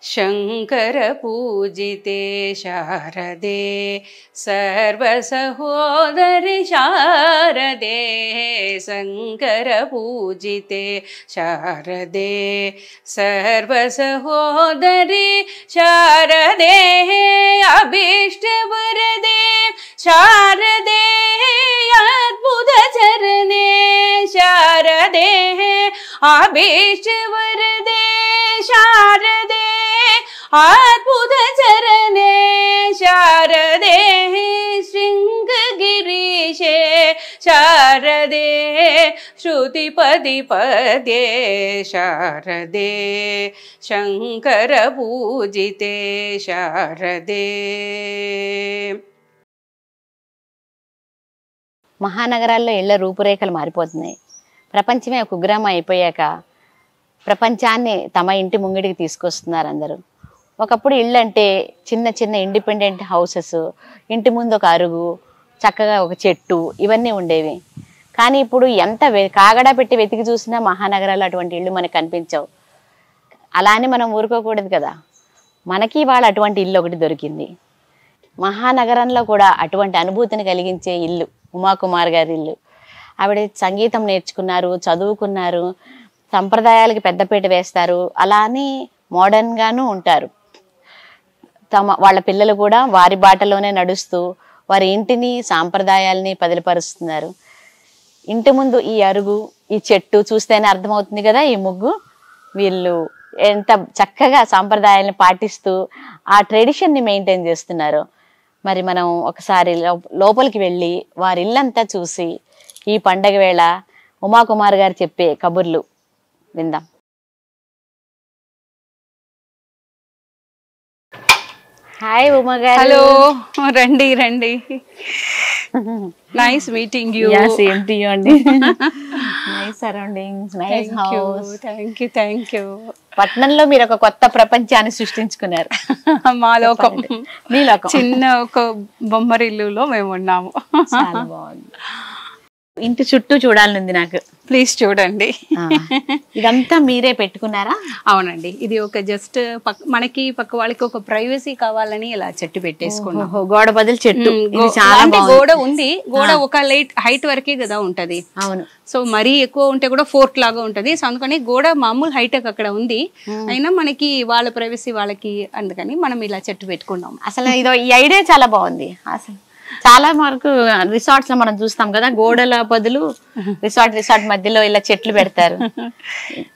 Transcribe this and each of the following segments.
शंकर पूजिते शारदे सर्वसहोदरि शारदे शंकर पूजिते शारदे सर्वसहोदरि शारदे अभीष्टवरदे शारदे अद्भुत चरणे शारदे अभीष्टवरदे शारदे अद्भुत चरणे शारदे शृंगगिरीशे शारदे श्रुतिपदि पदे शारदे शंकर पूजिते शारदे। మహానగరాల్లో ఇళ్ల రూపురేఖలు మారిపోతున్నాయి. ప్రపంచమే ఒక కుగ్రామం అయిపోయాక ప్రపంచాన్ని తమ ఇంటి ముంగిడికి తీసుకొస్తున్నారు అందరూ. ఒకప్పుడు ఇళ్ళు అంటే చిన్న చిన్న ఇండిపెండెంట్ హౌసెస్, ఇంటి ముందు ఒక అరుగు, చక్కగా ఒక చెట్టు, ఇవన్నీ ఉండేవి. కానీ ఇప్పుడు ఎంత కాగడా పెట్టి వెతికి చూసినా మహానగరాల్లో అటువంటి ఇళ్ళు మనకు కనిపించవు. అలా అని మనం ఊరుకోకూడదు కదా. మనకి ఇవాళ అటువంటి ఇల్లు ఒకటి దొరికింది. మహానగరంలో కూడా అటువంటి అనుభూతిని కలిగించే ఇల్లు ఉమాకుమార్ గారి ఇల్లు. ఆవిడ సంగీతం నేర్చుకున్నారు, చదువుకున్నారు, సంప్రదాయాలకి పెద్దపీట వేస్తారు, అలా అని మోడర్న్గాను ఉంటారు. వాళ్ళ పిల్లలు కూడా వారి బాటలోనే నడుస్తూ వారి ఇంటిని సాంప్రదాయాలని పదిలపరుస్తున్నారు. ఇంటి ముందు ఈ అరుగు, ఈ చెట్టు చూస్తేనే అర్థమవుతుంది కదా ఈ ముగ్గు. వీళ్ళు ఎంత చక్కగా సాంప్రదాయాలను పాటిస్తూ ఆ ట్రెడిషన్ని మెయింటైన్ చేస్తున్నారు. మరి మనం ఒకసారి లోపలికి వెళ్ళి వారి ఇల్లంతా చూసి ఈ పండగ వేళ ఉమాకుమార్ గారు చెప్పే కబుర్లు విందాం. హాయ్ ఉమా గారు. హలో, రండి రండి. Nice meeting you. Same to you అండి. Nice surroundings, nice house. Thank you. పట్నంలో మీరు ఒక కొత్త ప్రపంచాన్ని సృష్టించుకున్నారు. మా లోకం, మీ లోకం. చిన్న ఒక బొమ్మరిల్లులో మేము ఉన్నాము. చాలా బాగుంది. ఇంటి చుట్టూ చూడాలనుంది నాకు. ప్లీజ్ చూడండి. ఇదంతా మీరే పెట్టుకున్నారా? అవునండి, ఇది ఒక జస్ట్ మనకి పక్క వాళ్ళకి ఒక ప్రైవసీ కావాలని ఇలా చెట్టు పెట్టేసుకున్నాం. గోడ బదులు చెట్టు. గోడ ఉంది, గోడ ఒక హైట్ వరకే కదా ఉంటది. అవును. సో మరీ ఎక్కువ ఉంటే కూడా ఫోర్ట్ లాగా ఉంటది. సో అందుకని గోడ మామూలు హైట్ అక్కడ ఉంది, అయినా మనకి వాళ్ళ ప్రైవసీ వాళ్ళకి, అందుకని మనం ఇలా చెట్టు పెట్టుకున్నాం. అసలు ఇదో ఈ ఐడియా చాలా బాగుంది. అసలు చాలా వరకు రిసార్ట్స్ లో మనం చూస్తాం కదా, గోడల బదులు రిసార్ట్ మధ్యలో ఇలా చెట్లు పెడతారు.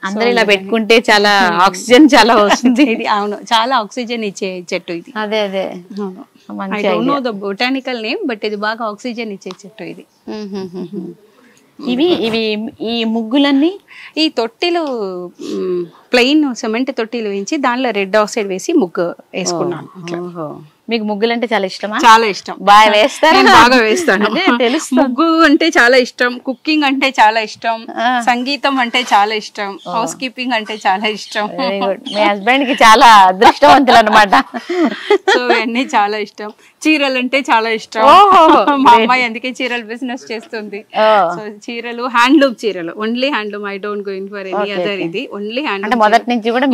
అందరూ ఇలా పెట్టుకుంటే చాలా ఆక్సిజన్ చాలా వస్తుంది. ఇది అవును, చాలా ఆక్సిజన్ ఇచ్చే చెట్టు ఇది. అదే అదే I don't know the botanical name, but ఇది బాగా ఆక్సిజన్ ఇచ్చే చెట్టు ఇది. ఇవి ఈ ముగ్గులన్నీ ఈ తొట్టిలు ప్లెయిన్ సిమెంట్ తొట్టిలు వేయించి దానిలో రెడ్ ఆక్సైడ్ వేసి ముగ్గు వేసుకున్నాను. మీకు ముగ్గులు అంటే చాలా ఇష్టమా? చాలా ఇష్టం. బాగా వేస్తాను. బాగా వేస్తాను. ముగ్గు అంటే చాలా ఇష్టం, కుకింగ్ అంటే చాలా ఇష్టం, సంగీతం అంటే చాలా ఇష్టం, హౌస్ కీపింగ్ అంటే చాలా ఇష్టం. మీ హస్బెండ్ కి చాలా అదృష్టవంతులు అనమాట. సో ఇవన్నీ చాలా ఇష్టం. చీరలు అంటే చాలా ఇష్టం. మా అమ్మాయి అందుకే చీరలు బిజినెస్ చేస్తుంది. సో చీరలు, హ్యాండ్లూమ్ చీరలు, only handloom. I don't going for any other. ఇది ఓన్లీ హ్యాండ్లూమ్.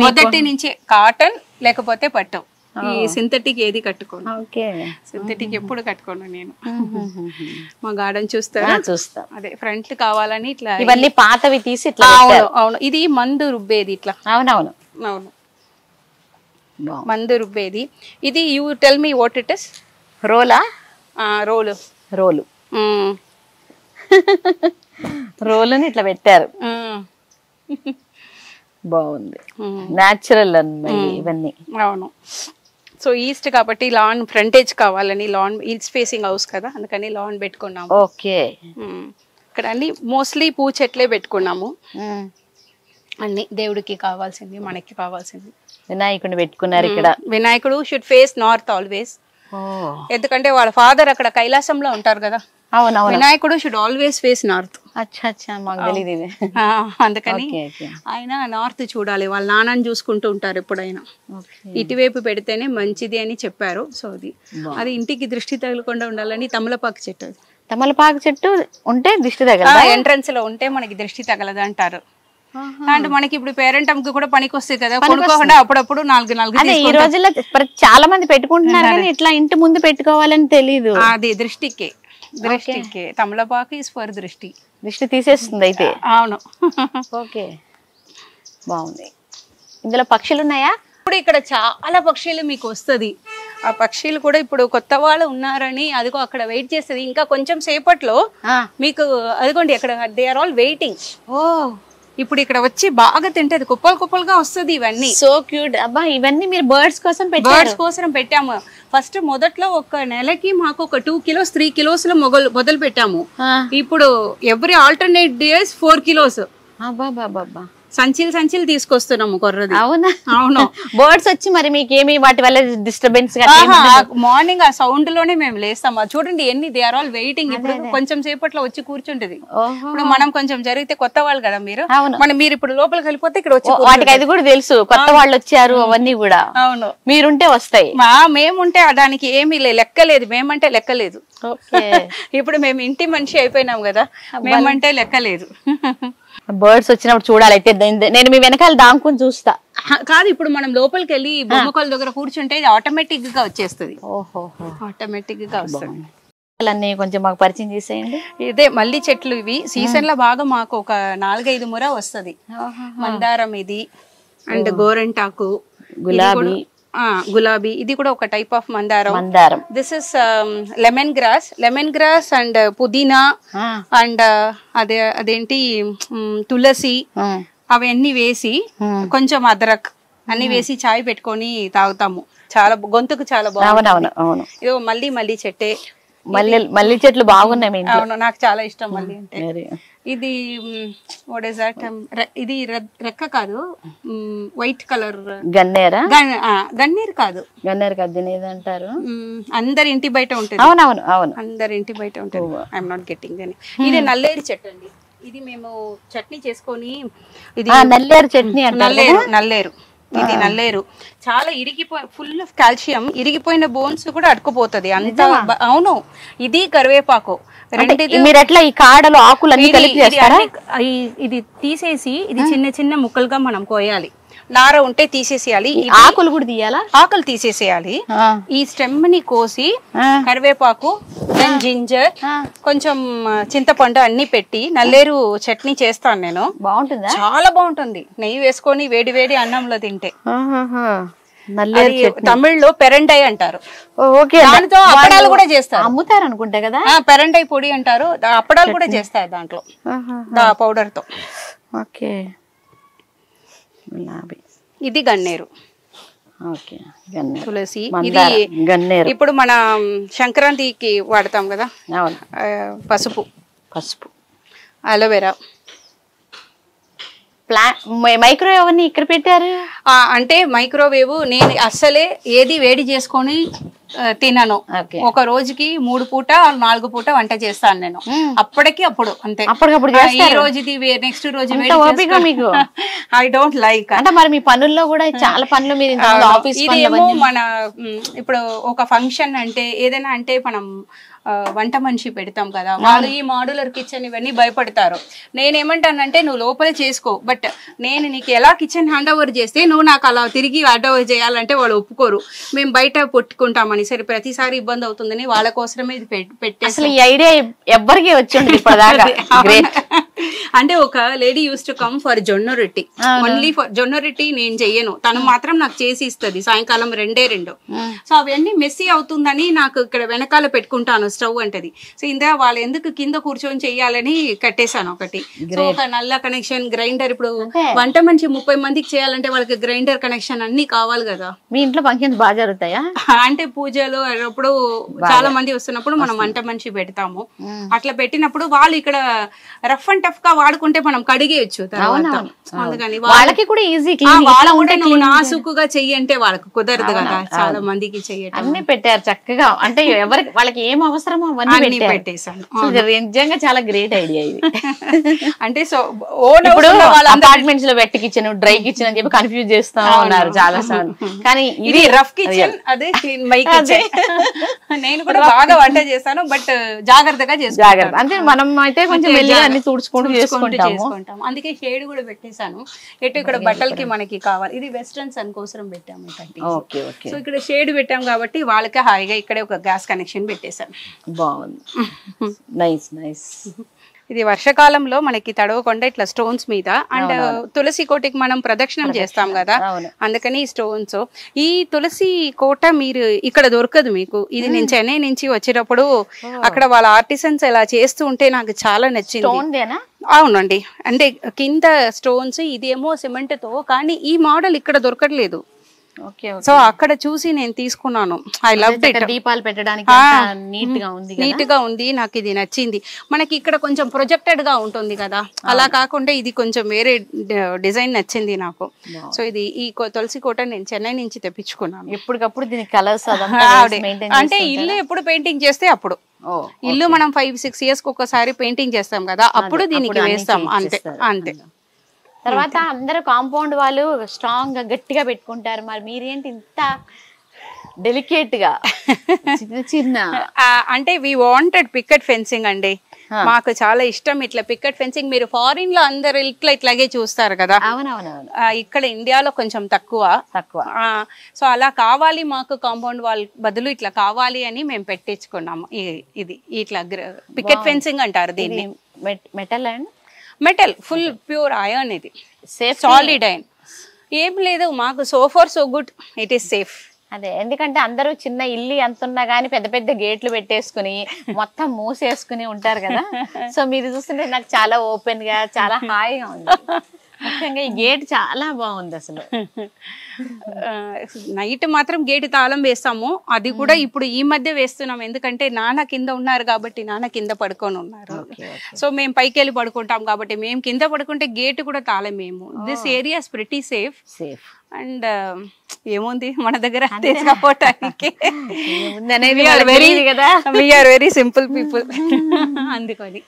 మొదటి నుంచి కాటన్ లేకపోతే పట్టు. ఈ సింథటిక్ ఏది కట్టుకోను. సింథటిక్ ఎప్పుడు కట్టుకోను నేను. మా గార్డెన్ చూస్తారా? చూస్తా. అదే ఫ్రంట్ కావాలని ఇట్లా ఇవన్నీ పాతవి తీసి ఇట్లా. అవును, ఇది మందు రుబ్బేది ఇట్లా. అవునవును అవును, మందు రుబ్బేది ఇది. You tell me what it is. రోలా? రోలు. రోలుని ఇట్లా పెట్టారు. బాగుంది, న్యాచురల్ అన్నమాట ఇవన్నీ. అవును. సో ఈస్ట్ కాబట్టి లాన్ ఫ్రంటేజ్ కావాలని, లాన్ ఈస్ట్ ఫేసింగ్ హౌస్ కదా, అందుకని లాన్ పెట్టుకున్నాము. ఓకే. ఇక్కడ అన్ని మోస్ట్లీ పూ చెట్లే పెట్టుకున్నాము. అన్ని దేవుడికి కావాల్సింది, మనకి కావాల్సింది. వినాయకుడిని పెట్టుకున్నారు ఇక్కడ. వినాయకుడు షుడ్ ఫేస్ నార్త్ ఆల్వేస్. ఎందుకంటే వాళ్ళ ఫాదర్ అక్కడ కైలాసంలో ఉంటారు కదా. అవునవును. వినాయకుడు షుడ్ ఆల్వేస్ ఫేస్ నార్త్. అందుకని ఆయన నార్త్ చూడాలి. వాళ్ళ నాన్నని చూసుకుంటూ ఉంటారు ఎప్పుడైనా. ఇటువైపు పెడితేనే మంచిది అని చెప్పారు. సో అది ఇంటికి దృష్టి తగలకుండా ఉండాలని తమలపాకు చెట్టు. తమలపాకు చెట్టు ఉంటే దృష్టి తగలదా? ఎంట్రన్స్ లో ఉంటే మనకి దృష్టి తగలదు అంటారు. అంటే మనకి ఇప్పుడు పేరెంటమ్ కి కూడా పనికి వస్తాయి కదా, కొనుక్కోకుండా అప్పుడప్పుడు 4 అదే ఈ రోజుల్లో చాలా మంది పెట్టుకుంటున్నారు కానీ ఇట్లా ఇంటి ముందు పెట్టుకోవాలని తెలీదు. అది దృష్టికి తమలపాకు ఇస్ ఫర్ దృష్టి తీసేస్తుంది అయితే. అవును. ఓకే, బాగుంది. ఇందులో పక్షులు ఉన్నాయా? ఇప్పుడు ఇక్కడ చాలా పక్షులు మీకు వస్తుంది. ఆ పక్షులు కూడా ఇప్పుడు కొత్త వాళ్ళు ఉన్నారని అదిగో అక్కడ వెయిట్ చేస్తుంది. ఇంకా కొంచెం సేపట్లో మీకు అదిగోండి అక్కడ దే ఆర్ ఆల్ వెయిటింగ్. ఓ, ఇప్పుడు ఇక్కడ వచ్చి బాగా తింటది, కుప్పలుగా వస్తుంది ఇవన్నీ. So cute. అబ్బా, ఇవన్నీ మీరు బర్డ్స్ కోసం పెట్టాము. ఫస్ట్ మొదట్లో ఒక నెలకి మాకు ఒక 2 kilos 3 kilos మొదలు పెట్టాము. ఇప్పుడు ఎవ్రీ ఆల్టర్నేట్ డేస్ 4 kilos. అబ్బా, సంచిలు తీసుకొస్తున్నాము కొర్రది. అవునా? అవును. బర్డ్స్ వచ్చి మరి మీకేమి వాటి వల్ల డిస్టర్బెన్స్? మార్నింగ్ ఆ సౌండ్ లోనే మేము లేస్తాం. చూడండి ఎన్ని, దే ఆర్ ఆల్ వెయిటింగ్. ఇప్పుడు కొంచెం సేపట్లో వచ్చి కూర్చుంటది. ఇప్పుడు మనం కొంచెం జరిగితే కొత్త వాళ్ళు కదా మీరు, మీరు ఇప్పుడు లోపలికి వెళ్ళిపోతే ఇక్కడ వచ్చి వాటికి అది కూడా తెలుసు కొత్త వాళ్ళు వచ్చారు అవన్నీ కూడా. అవును, మీరుంటే వస్తాయి. మేముంటే దానికి ఏమీ లెక్కలేదు, మేమంటే లెక్కలేదు. ఇప్పుడు మేము ఇంటి మనిషి అయిపోయినాం కదా, మేమంటే లెక్కలేదు. బర్డ్స్ వచ్చినప్పుడు చూడాలి. అయితే నేను మీ వెనకాల దాంకుని చూస్తా. కాదు, ఇప్పుడు మనం లోపలికి వెళ్ళి బొమ్మకొల దగ్గర కూర్చుంటే ఇది ఆటోమేటిక్ గా వచ్చేస్తుంది. ఆటోమేటిక్ గా వస్తుంది. కొంచెం మాకు పరిచయం చేసేయండి. ఇదే మల్లి చెట్లు, ఇవి సీజన్ లో బాగా మాకు ఒక 4-5 ముర వస్తుంది. మందారం ఇది, అండ్ గోరంటాకు, గులాబీ, ఇది కూడా ఒక టైప్ ఆఫ్ మందారం. This is lemon grass and పుదీనా అండ్ అదేంటి తులసి, అవన్నీ వేసి కొంచెం అదరక్ అన్ని వేసి చాయ్ పెట్టుకొని తాగుతాము. చాలా గొంతుకు చాలా బాగుంది. ఇదో మల్లి చెట్టే. మల్లి చెట్లు బాగున్నాయి. అవును, నాకు చాలా ఇష్టం మల్లి అంటే. ఇది వాట్ ఇస్ దట్, ఇది రెక్క కాదు, వైట్ కలర్ గన్నేరు కాదు, అంటారు. అందరి ఇంటి బయట ఉంటుంది. అందరి ఇంటి బయట ఉంటుంది. ఐఎమ్ నాట్ గెట్టింగ్ అని. ఇది నల్లేరు చెట్టు అండి. ఇది మేము చట్నీ చేసుకొని, ఇది నల్లేరు చట్నీ. నల్లేరు ఇది నల్లేరు చాలా ఫుల్ ఆఫ్ కాల్షియం. ఇరిగిపోయిన బోన్స్ కూడా అడుక్కుపోతుంది అంత. అవును, ఇది కరివేపాకు. మీరు ఎట్లా ఈ కాడలు ఆకులు ఇది తీసేసి ఇది చిన్న ముక్కలుగా మనం కోయాలి. నార ఉంటే తీసేసేయాలి, ఆకులు కూడా తీయాలా? ఆకులు తీసేసేయాలి. ఈ స్టెమ్ ని కోసి కరివేపాకు, జింజర్, కొంచెం చింతపండు అన్ని పెట్టి నల్లేరు చట్నీ చేస్తాను నేను. బాగుంటుందా? చాలా బాగుంటుంది. నెయ్యి వేసుకొని వేడి అన్నంలో తింటే. తమిళ్లో పెరండై అంటారు. దాంతో అప్పడాలు కూడా చేస్తారు, అమ్ముతారు అనుకుంటా కదా. పెరండై పొడి అంటారు, అప్పడాలు కూడా చేస్తారు దాంట్లో పౌడర్ తో. ఓకే, ఇది గన్నేరు, తులసి. ఇది ఇప్పుడు మన సంక్రాంతికి వాడతాం కదా. పసుపు, అలోవెరా, మైక్రోవేవ్ అని ఇక్కడ పెట్టారు. అంటే మైక్రోవేవ్ నేను అస్సలే ఏది వేడి చేసుకొని తినను. ఒక రోజుకి 3 పూట 4 పూట వంట చేస్తాను నేను. అప్పుడు అంతే, ఈ రోజు నెక్స్ట్ రోజు ఐ డోంట్ లైక్. అంటే మరి మీ పనుల్లో కూడా చాలా పనులు మీరు మన ఇప్పుడు ఒక ఫంక్షన్ అంటే ఏదైనా అంటే మనం వంట మనిషి పెడతాం కదా, వాళ్ళు ఈ మాడ్యులర్ కిచెన్ ఇవన్నీ భయపడతారు. నేనేమంటానంటే నువ్వు లోపల చేసుకో, బట్ నేను నీకు ఎలా కిచెన్ హ్యాండ్ ఓవర్ చేస్తే నువ్వు నాకు అలా తిరిగి హ్యాండ్ ఓవర్ చేయాలంటే వాళ్ళు ఒప్పుకోరు. మేము బయట పెట్టుకుంటామని, సరే ప్రతిసారి ఇబ్బంది అవుతుందని వాళ్ళ కోసమే ఇది పెట్టేసి. ఈ ఐడియా ఎవ్వరికి వచ్చింది అంటే ఒక lady use to come for జొన్న రొట్టి, ఓన్లీ ఫర్ జొన్న రొట్టి నేను చెయ్యను, తను మాత్రం నాకు చేసి ఇస్తుంది సాయంకాలం 2. సో అవన్నీ మెస్సీ అవుతుందని నాకు ఇక్కడ వెనకాల పెట్టుకుంటాను స్టవ్ అంటది. సో ఇందా వాళ్ళు ఎందుకు కింద కూర్చొని చెయ్యాలని కట్టేశాను ఒకటి. సో ఒక నల్ల కనెక్షన్, గ్రైండర్. ఇప్పుడు వంట మనిషి 30 మందికి చేయాలంటే వాళ్ళకి గ్రైండర్ కనెక్షన్ అన్ని కావాలి కదా. మీ ఇంట్లో ఫంక్షన్స్ బాగా జరుగుతాయా? అంటే పూజలు అప్పుడు చాలా మంది వస్తున్నప్పుడు మనం వంట మనిషి పెడతాము. అట్లా పెట్టినప్పుడు వాళ్ళు ఇక్కడ రఫ్ అండ్ టఫ్ గా వాడుకుంటే మనం కడిగేయచ్చు తర్వాత. అందుకని వాళ్ళకి కూడా ఈజీ, నువ్వు నాసుకుగా చెయ్యి అంటే వాళ్ళకి కుదరదు కదా, చాలా మందికి చెయ్యటం. అన్ని పెట్టారు చక్కగా. అంటే ఎవరికి వాళ్ళకి ఏం అవసరమో అవన్నీ పెట్టేశాను. నిజంగా చాలా గ్రేట్ ఐడియా ఇది. అంటే సో ఇప్పుడు అపార్ట్మెంట్స్ లో వెట్ కిచెన్, డ్రై కిచెన్ అని చెప్పి కన్ఫ్యూజ్ చేస్తా ఉన్నారు చాలా సార్లు. కానీ ఇది రఫ్ కిచెన్, అదే మై కిచెన్. నేను కూడా బాగా వంట చేస్తాను, బట్ జాగ్రత్తగా చేస్తాను. అంటే మనం అయితే కొంచెం మెల్లిగా అన్ని తుడుచుకుంటాం. చూసుకుంటూ చేసుకుంటాము. అందుకే షేడ్ కూడా పెట్టేశాను. ఎటు ఇక్కడ బట్టలకి మనకి కావాలి, ఇది వెస్ట్రన్ సన్ కోసం పెట్టాము. Okay okay. సో ఇక్కడ షేడ్ పెట్టాం కాబట్టి వాళ్ళకే హాయిగా ఇక్కడే ఒక గ్యాస్ కనెక్షన్ పెట్టేశాను. బాగుంది. Nice nice. ఇది వర్షాకాలంలో మనకి తడవకుండా ఇట్లా స్టోన్స్ మీద, అండ్ తులసి కోటకి మనం ప్రదక్షిణం చేస్తాం కదా, అందుకని ఈ స్టోన్స్. ఈ తులసి కోట మీరు ఇక్కడ దొరకదు మీకు. ఇది నేను చెన్నై నుంచి వచ్చేటప్పుడు అక్కడ వాళ్ళ ఆర్టిసన్స్ ఎలా చేస్తూ ఉంటే నాకు చాలా నచ్చింది. అవునండి, అంటే కింద స్టోన్స్, ఇదేమో సిమెంట్ తో, కానీ ఈ మోడల్ ఇక్కడ దొరకట్లేదు. సో అక్కడ చూసి నేను తీసుకున్నాను. I love it. దీపాలు పెట్టడానికి నీట్ గా ఉంది, నాకు ఇది నచ్చింది. మనకి ఇక్కడ కొంచెం ప్రొజెక్టెడ్ గా ఉంటుంది కదా, అలా కాకుండా ఇది కొంచెం వేరే డిజైన్ నచ్చింది నాకు. సో ఇది ఈ తులసి కోట నేను చెన్నై నుంచి తెప్పించుకున్నాను. ఎప్పటికప్పుడు దీనికి కలర్స్ అంటే ఇల్లు ఎప్పుడు పెయింటింగ్ చేస్తే అప్పుడు, ఇల్లు మనం 5-6 years ఒకసారి పెయింటింగ్ చేస్తాం కదా, అప్పుడు దీనికి వేస్తాం. అంతే అంతే. తర్వాత అందరూ కాంపౌండ్ వాళ్ళు స్ట్రాంగ్ గా గట్టిగా పెట్టుకుంటారు, మరి మీరేంటి ఇంత డెలికేట్ గా చిన్న చిన్న? అంటే వి వాంటెడ్ పికెట్ ఫెన్సింగ్ అండి, మాకు చాలా ఇష్టం ఇట్లా పికెట్ ఫెన్సింగ్. మీరు ఫారిన్ లో అందరు ఇట్లాగే చూస్తారు కదా, అవునవునవును, ఇక్కడ ఇండియాలో కొంచెం తక్కువ. సో అలా కావాలి మాకు, కాంపౌండ్ వాల్ బదులు ఇట్లా కావాలి అని మేము పెట్టించుకున్నాము. ఇది ఇట్లా పికెట్ ఫెన్సింగ్ అంటారు దీన్ని. Metal and metal, full pure iron, ఇది సాలిడ్ ఐరన్. ఏం లేదు, మాకు so far so good, it is safe. అదే, ఎందుకంటే అందరూ చిన్న ఇల్లు ఎంత ఉన్నా గానీ పెద్ద పెద్ద గేట్లు పెట్టేసుకుని మొత్తం మూసేసుకుని ఉంటారు కదా. సో మీరు చూస్తుంటే నాకు చాలా ఓపెన్ గా చాలా హాయిగా ఉంది. ముఖ్యంగా ఈ గేట్ చాలా బాగుంది అసలు. నైట్ మాత్రం గేట్ తాళం వేస్తాము, అది కూడా ఇప్పుడు ఈ మధ్య వేస్తున్నాం. ఎందుకంటే నాన్న కింద ఉన్నారు కాబట్టి, నాన్న కింద పడుకొని ఉన్నారు. సో మేము పైకి వెళ్ళి పడుకుంటాం కాబట్టి, మేము కింద పడుకుంటే గేట్ కూడా తాళం. మేము this area is pretty safe. And ఏముంది మన దగ్గర తీసుకపోవటానికి, వీఆర్ వెరీ సింపుల్ పీపుల్. అందుకని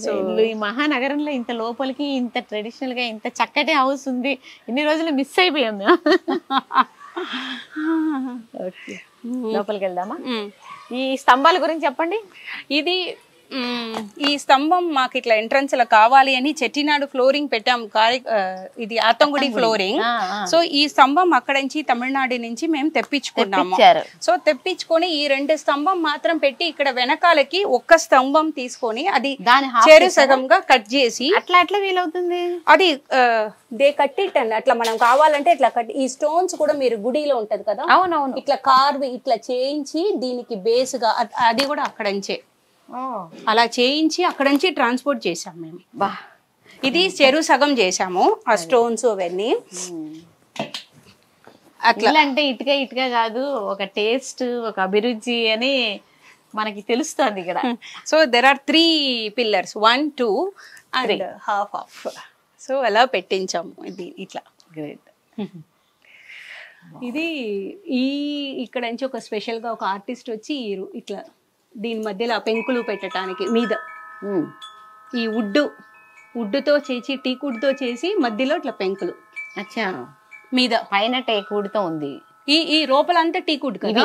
సో ఈ మహానగరంలో ఇంత లోపలికి ఇంత ట్రెడిషనల్ గా ఇంత చక్కటి హౌస్ ఉంది, ఇన్ని రోజులు మిస్ అయిపోయాం మేము. లోపలికి వెళ్దామా? ఈ స్తంభాల గురించి చెప్పండి. ఇది ఈ స్తంభం మాకు ఇట్లా ఎంట్రన్స్ లో కావాలి అని చెట్టినాడు ఫ్లోరింగ్ పెట్టాం. ఇది ఆతంగుడి ఫ్లోరింగ్. సో ఈ స్తంభం అక్కడ నుంచి తమిళనాడు నుంచి మేము తెప్పించుకున్నాము. సో తెప్పించుకొని ఈ 2 స్తంభం మాత్రం పెట్టి, ఇక్కడ వెనకాలకి ఒక్క స్తంభం తీసుకొని అది చెరు సగంగా కట్ చేసి, అట్లా వీలవుతుంది. అది దే కట్ ఇట్ అండి. అట్లా మనం కావాలంటే ఇట్లా కట్. ఈ స్టోన్స్ కూడా మీరు గుడిలో ఉంటది కదా, అవునవును, ఇట్లా కార్వ్ ఇట్లా చేయించి దీనికి బేస్ గా, అది కూడా అక్కడ నుంచే అలా చేయించి అక్కడ నుంచి ట్రాన్స్పోర్ట్ చేసాం మేము. ఇది చెరు సగం చేసాము, ఆ స్టోన్స్ అవన్నీ. అట్లా అంటే ఇటుక కాదు, ఒక టేస్ట్, ఒక అభిరుచి అని మనకి తెలుస్తుంది ఇక్కడ. So there are 3 pillars, 1, 2 and half of. సో అలా పెట్టించాము ఇది ఇట్లా. గ్రేట్. ఇది ఇక్కడ నుంచి ఒక స్పెషల్ గా ఒక ఆర్టిస్ట్ వచ్చి ఇట్లా దీని మధ్యలో పెంకులు పెట్టడానికి మీద ఈ వుడ్తో చేసి, టీక్ వుడ్ తో చేసి మధ్యలో ఇట్లా పెంకులు. అచ్చా, మీద పైన టేక్ వుడ్ తో ఉంది. ఈ లోపలంతా టీక్ వుడ్ కదా,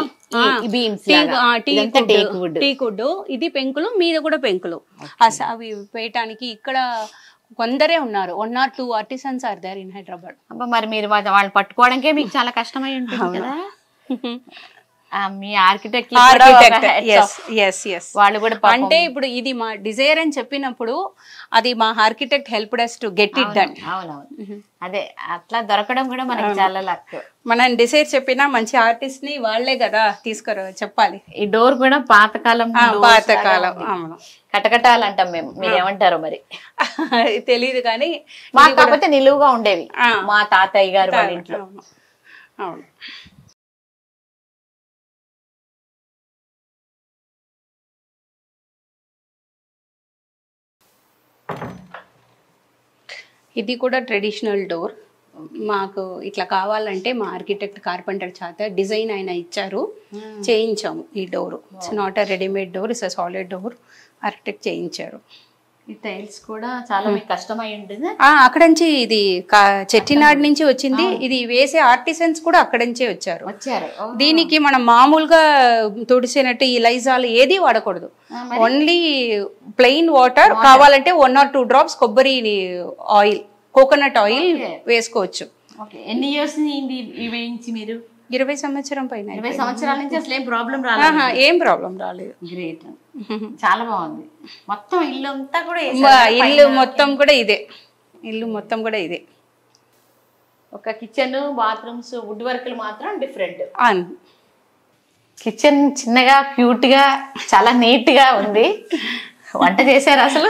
టీక్ వుడ్. ఇది పెంకులు, మీద కూడా పెంకులు. అవి వేయటానికి ఇక్కడ కొందరే ఉన్నారు. 1 or 2 artisans are there in Hyderabad. మరి మీరు వాళ్ళు పట్టుకోవడానికే మీకు చాలా కష్టమై ఉంటుంది కదా. మీ ఆర్కిటెక్ట్ వాళ్ళు కూడా, అంటే ఇప్పుడు ఇది మా డిజైర్ అని చెప్పినప్పుడు అది మా architect help us to get it done. అవునవును, అదే అట్లా దొరకడం కూడా మనకి చాలా లక్. మనం డిసైడ్ చెప్పినా మంచి ఆర్టిస్ట్ ని వాళ్ళే కదా చెప్పాలి. ఈ డోర్ కూడా పాతకాలం కటకటాలు అంటాం మేము, మీరు ఏమంటారో మరి తెలీదు కానీ మాకు కాకపోతే నిలువుగా ఉండేవి మా తాతయ్య గారు వాళ్ళ ఇంట్లో. అవును. ఇది కూడా ట్రెడిషనల్ డోర్. మాకు ఇట్లా కావాలంటే మా ఆర్కిటెక్ట్ కార్పెంటర్ చేత డిజైన్ ఆయన ఇచ్చారు, చేయించాము ఈ door. It's not a readymade door, it's a solid door. Architect చేయించారు. ఈ టైల్స్ కూడా చాలా మీకు కష్టమై ఉంటుంది. అక్కడ నుంచి ఇది చెట్టినాడు నుంచి వచ్చింది. ఇది వేసే ఆర్టిసన్స్ కూడా అక్కడ నుంచే వచ్చారు. దీనికి మనం మామూలుగా తుడిసినట్టు ఈ లైజాల్ ఏది వాడకూడదు. ఓన్లీ ప్లెయిన్ వాటర్, కావాలంటే 1 or 2 drops కొబ్బరి ఆయిల్, కోకోనట్ ఆయిల్ వేసుకోవచ్చు. ఎన్ని ఇయర్స్ వేయించి మీరు? 20 సంవత్సరం పైన. 20 సంవత్సరాల నుంచి అసలు ఏం ప్రాబ్లం రాలేదు? ఏం ప్రాబ్లం రాలేదు. గ్రేట్, చాలా బాగుంది. మొత్తం ఇల్లు అంతా కూడా ఇల్లు మొత్తం కూడా ఇదే. ఇల్లు మొత్తం కూడా ఇదే. ఒక కిచెన్, బాత్రూమ్స్, వుడ్ వర్క్లు మాత్రం డిఫరెంట్. కిచెన్ చిన్నగా క్యూట్ గా చాలా నీట్ గా ఉంది. వంట చేశారు అసలు?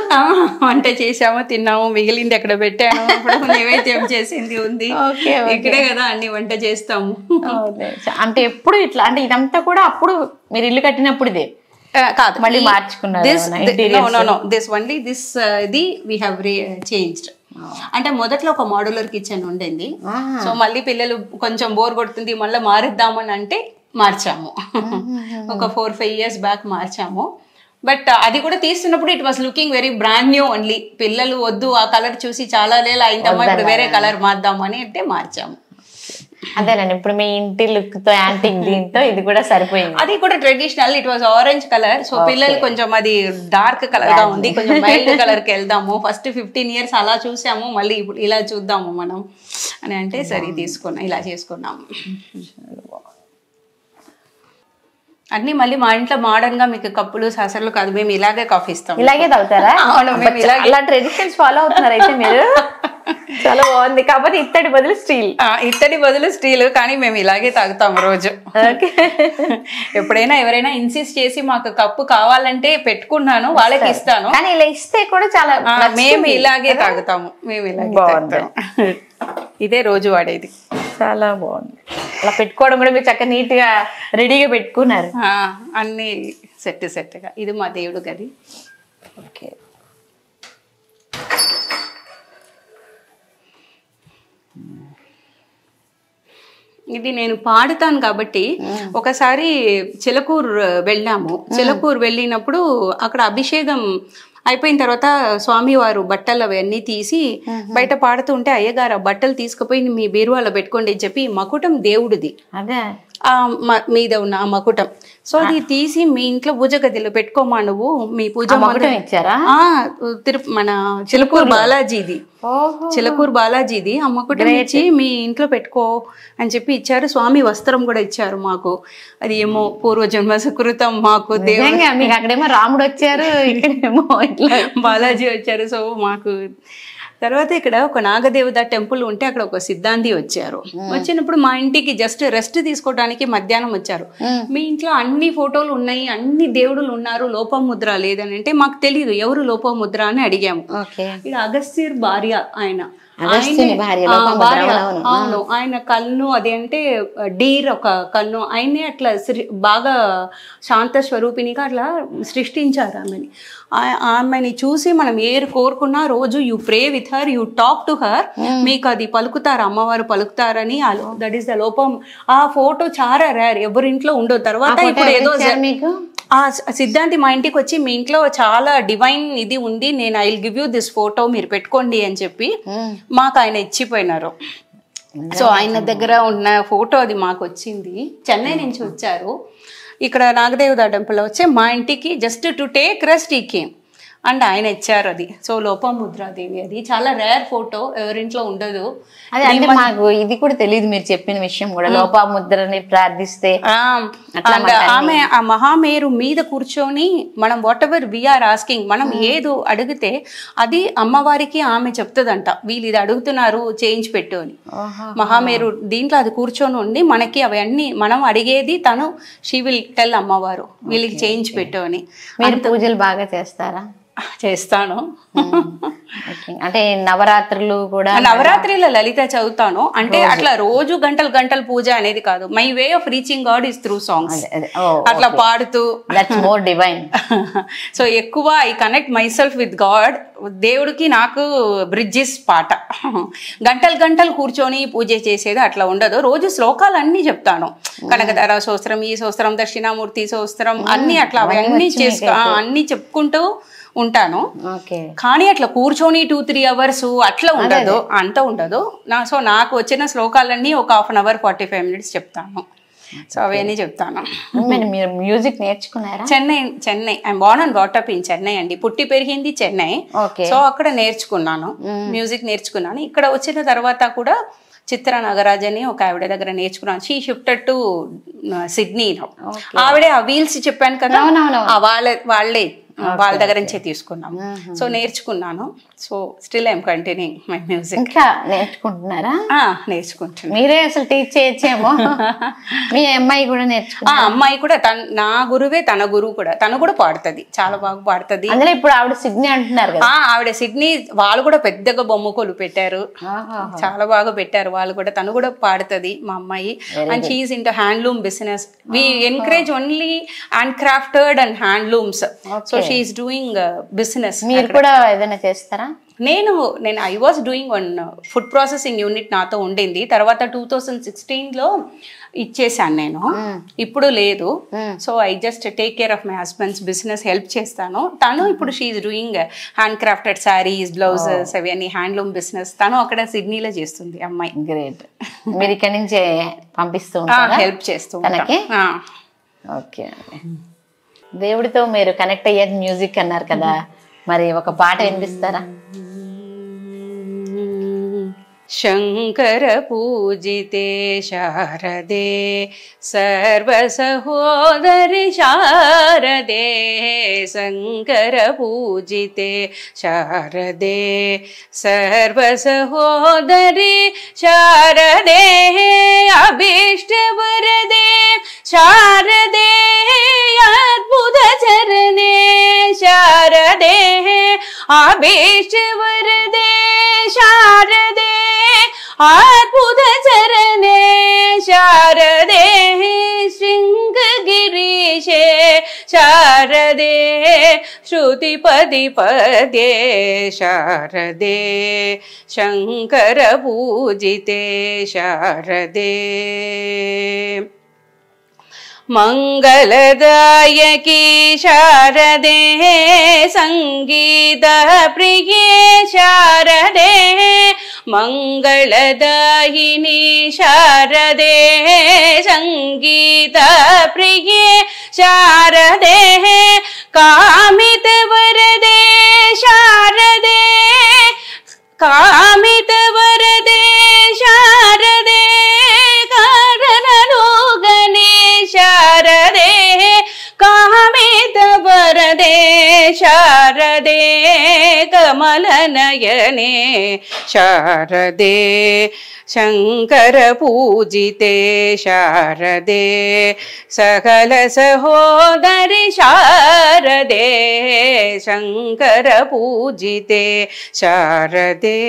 వంట చేసాము, తిన్నాము, మిగిలింది అక్కడ పెట్టాను. నైవేద్యం చేసింది ఉంది ఇక్కడే కదా, అన్ని వంట చేస్తాము. అంటే ఎప్పుడు ఇట్లా, అంటే ఇదంతా కూడా అప్పుడు మీరు ఇల్లు కట్టినప్పుడు ఇదే కాదు, మళ్ళీ మార్చుకున్నారు? We have changed. అంటే మొదట్లో ఒక మోడ్యులర్ కిచెన్ ఉండింది. సో మళ్ళీ పిల్లలు కొంచెం బోర్ కొడుతుంది, మళ్ళీ మారిద్దామని అంటే మార్చాము. ఒక 4-5 years బ్యాక్ మార్చాము. బట్ అది కూడా తీస్తున్నప్పుడు it was looking very brand new only. పిల్లలు వద్దు ఆ కలర్ చూసి చాలా అయిందమ్మా, ఇప్పుడు వేరే కలర్ మార్దామని అంటే మార్చాము. అదేనండి, ఇప్పుడు మీ ఇంటి లుక్ తో యాంటిక్ దీంతో ఇది కూడా సరిపోయింది. అది కూడా traditional, it was orange colour. So పిల్లలు కొంచెం అది డార్క్ కలర్ గా ఉంది, కొంచెం మైల్డ్ కలర్ కి వెళ్దాము. ఫస్ట్ 15 years అలా చూసాము, మళ్ళీ ఇప్పుడు ఇలా చూద్దాము మనం అని అంటే సరే తీసుకున్నాం, ఇలా చేసుకున్నాము. అన్ని మళ్ళీ మా ఇంట్లో మోడర్న్ గా మీకు కప్పులు సాసర్లు కాదు, మేము ఇలాగే కాఫీ ఇస్తాం. ఇలాగే తాగుతారా? అవును, మేము ఇలా ట్రెడిషన్స్ ఫాలో అవుతున్నారు అయితే మీరు. చాలా బాగుంది. కాకపోతే ఇత్తడి బదులు స్టీల్. ఇత్తడి బదులు స్టీల్, కానీ మేము ఇలాగే తాగుతాము రోజు. ఎప్పుడైనా ఎవరైనా ఇన్సిస్ట్ చేసి మాకు కప్పు కావాలంటే పెట్టుకున్నాను, వాళ్ళకి ఇస్తాను. కానీ ఇలా ఇస్తే కూడా చాలా, మేము ఇలాగే తాగుతాము. మేము ఇలాగే తాగుతాము. ఇదే రోజు వాడేది. చాలా బాగుంది. అలా పెట్టుకోవడం కూడా మీరు చక్కగా నీట్ గా రెడీగా పెట్టుకున్నారు. అన్ని సెట్గా. ఇది మా దేవుడు గది. ఓకే. ఇది నేను పాడుతాను కాబట్టి ఒకసారి చిలకూరు వెళ్ళాము. చిలకూరు వెళ్ళినప్పుడు అక్కడ అభిషేకం అయిపోయిన తర్వాత స్వామివారు బట్టలు అవన్నీ తీసి బయట పాడుతుంటే, అయ్యగారు బట్టలు తీసుకుపోయి మీ బీరువాలో పెట్టుకోండి అని చెప్పి, మకుటం దేవుడిది అదే మీద ఉన్న ఆ మకుటం. సో అది తీసి మీ ఇంట్లో పూజ గదిలో పెట్టుకోమా, నువ్వు మీ పూజ ఇచ్చారా? మన చిలకూరు బాలాజీది. చిలకూరు బాలాజీది ఆ మకుటం ఇచ్చి మీ ఇంట్లో పెట్టుకో అని చెప్పి ఇచ్చారు. స్వామి వస్త్రం కూడా ఇచ్చారు మాకు. అది ఏమో పూర్వజన్మ సుకృతం మాకు. దేవుడు మీకు అక్కడేమో రాముడు వచ్చారు, ఇక్కడేమో బాలాజీ వచ్చారు. సో మాకు తర్వాత ఇక్కడ ఒక నాగదేవత టెంపుల్ ఉంటే అక్కడ ఒక సిద్ధాంతి వచ్చారు. వచ్చినప్పుడు మా ఇంటికి జస్ట్ రెస్ట్ తీసుకోవడానికి మధ్యాహ్నం వచ్చారు. మీ ఇంట్లో అన్ని ఫోటోలు ఉన్నాయి, అన్ని దేవుడులు ఉన్నారు, లోపముద్ర లేదని అంటే మాకు తెలియదు ఎవరు లోపముద్ర అని అడిగాము. ఇక్కడ అగస్త్యర్ భార్య ఆయన. అవును, ఆయన కన్ను అది అంటే డీర్ ఒక కన్ను. ఆయనే అట్లా బాగా శాంత స్వరూపిణిగా అట్లా సృష్టించారు ఆమెని. ఆమెని చూసి మనం ఏరు కోరుకున్నా రోజు you pray with her, you talk to her, మీకు అది పలుకుతారు, అమ్మవారు పలుకుతారని. దట్ ఈస్ ద లోపం. ఆ ఫోటో చాలా రేర్, ఎవరింట్లో ఉండదు. తర్వాత ఇప్పుడు ఏదో మీకు ఆ సిద్ధాంతి మా ఇంటికి వచ్చి, మీ ఇంట్లో చాలా డివైన్ ఇది ఉంది, నేను I will give you this photo, మీరు పెట్టుకోండి అని చెప్పి మాకు ఆయన ఇచ్చిపోయినారు. సో ఆయన దగ్గర ఉన్న ఫోటో అది మాకు వచ్చింది. చెన్నై నుంచి వచ్చారు, ఇక్కడ నాగదేవత టెంపుల్ వచ్చి మా ఇంటికి జస్ట్ టు టేక్ రెస్ట్ ఈ కేమ్ అండ్ ఆయన ఇచ్చారు అది. సో లోపముద్రాదేవి, అది చాలా రేర్ ఫోటో, ఎవరింట్లో ఉండదు. అదే అంటే మాకు ఇది కూడా తెలియదు, మీరు చెప్పిన విషయం కూడా. లోపముద్రని ప్రార్థిస్తే ఆమె ఆ మహామేరు మీద కూర్చొని మనం వాట్ ఎవర్ వీఆర్ ఆస్కింగ్, మనం ఏదో అడిగితే అది అమ్మవారికి ఆమె చెప్తుందంట, వీళ్ళు ఇది అడుగుతున్నారు చేయించి పెట్టు అని. మహామేరు దీంట్లో అది కూర్చొని ఉండి మనకి అవన్నీ మనం అడిగేది తను షీ విల్ టెల్ అమ్మవారు వీళ్ళకి చేయించి పెట్టు అని. మీరు పూజలు బాగా చేస్తారా? చేస్తాను. అంటే నవరాత్రులు కూడా? నవరాత్రిలో లలిత చదువుతాను. అంటే అట్లా రోజు గంటలు గంటలు పూజ అనేది కాదు. My way of reaching God is through songs. అట్లా పాడుతూ మోర్ డివైన్. సో ఎక్కువ I connect my self with God. దేవుడికి నాకు బ్రిడ్జెస్ పాట. గంటలు గంటలు కూర్చొని పూజ చేసేది అట్లా ఉండదు. రోజు శ్లోకాలు అన్ని చెప్తాను. కనకధార స్తోత్రం, ఈ స్తోత్రం, దక్షిణామూర్తి స్తోత్రం, అన్ని అట్లా అవన్నీ అన్ని చెప్పుకుంటూ ఉంటాను. కానీ అట్లా కూర్చొని 2-3 hours అట్లా ఉండదు, అంత ఉండదు. సో నాకు వచ్చిన శ్లోకాలన్నీ ఒక 1/2 hour 45 minutes చెప్తాను. సో అవన్నీ చెప్తాను. మీరు మ్యూజిక్ నేర్చుకున్నారా? Chennai I'm Born and brought up in Chennai అండి. పుట్టి పెరిగింది చెన్నై. సో అక్కడ నేర్చుకున్నాను, మ్యూజిక్ నేర్చుకున్నాను. ఇక్కడ వచ్చిన తర్వాత కూడా చిత్ర నాగరాజ్ అని ఒక ఆవిడ దగ్గర నేర్చుకున్నాను. షీ షిఫ్టెడ్ టు సిడ్నీలో. ఆవిడే ఆ వీల్స్ చెప్పాను కదా, వాళ్ళ దగ్గర నుంచే తీసుకున్నాము. సో నేర్చుకున్నాను. So still I'm continuing my music. ఇంకా నేర్చుకుంటున్నారా? నేర్చుకుంటున్నాను. మీరే అసలు టీచ్ చేయొచ్చేమో. మీ అమ్మాయి కూడా నేర్చుకున్నా? అమ్మాయి కూడా నా గురువే, తన గురువు కూడా. తను కూడా పాడుతుంది, చాలా బాగా పాడుతుంది. అందులో ఇప్పుడు ఆవిడ సిడ్నీ అంటున్నారు కదా. ఆవిడ సిడ్నీ, వాళ్ళు కూడా పెద్దగా బొమ్మకోలు పెట్టారు, చాలా బాగా పెట్టారు వాళ్ళు కూడా. తను కూడా పాడుతుంది మా అమ్మాయి. And she is into handloom business. We encourage only hand crafted and handlooms. So she is doing business. మీరు కూడా ఏదైనా చేస్తారా? నేను I was doing one food processing unit నాతో ఉండింది. తర్వాత 2016లో ఇచ్చేసాను నేను, ఇప్పుడు లేదు. So I just take care of my husband's business, help చేస్తాను. తను ఇప్పుడు she is doing hand crafted saris, blouses, అవన్నీ హ్యాండ్లూమ్ బిజినెస్. తను అక్కడ సిడ్నీలో చేస్తుంది అమ్మాయి. గ్రేట్. మీరు ఇక్కడ నుంచి పంపిస్తూ హెల్ప్ చేస్తూ తనకి? ఓకే. దేవుడితో మీరు కనెక్ట్ అయ్యేది మ్యూజిక్ అన్నారు కదా, మరి ఒక పాట వినిపిస్తారా? శంకర పూజితే శారదే సర్వ సహోదరి శారదే, శంకర పూజితే శారదే సర్వ సహోదరి శారదే, అభీష్ట వరదే శారదే, అద్భుత చరణే శారదే, అభీష్ట వరదే శారదే, అద్భుత చరణే శారదే, శృంగగిరీశే శారదే, శృతిపది పదే శారదే, శంకర పూజితే శారదే, మంగళదాయకి శారదే, సంగీత ప్రియే శారదే, మంగళదాయిని శారదే, సంగీత ప్రియే శారదే, కామిత వరదే శారదే, కామిత వరదే శారదే, కారణలోగనే శారదే, కామిత వరదే శారదే, కమలనయనే శారదే, శంకర పూజితే శారదే, సకల సహోదరి శారదే, శంకర పూజితే శారదే.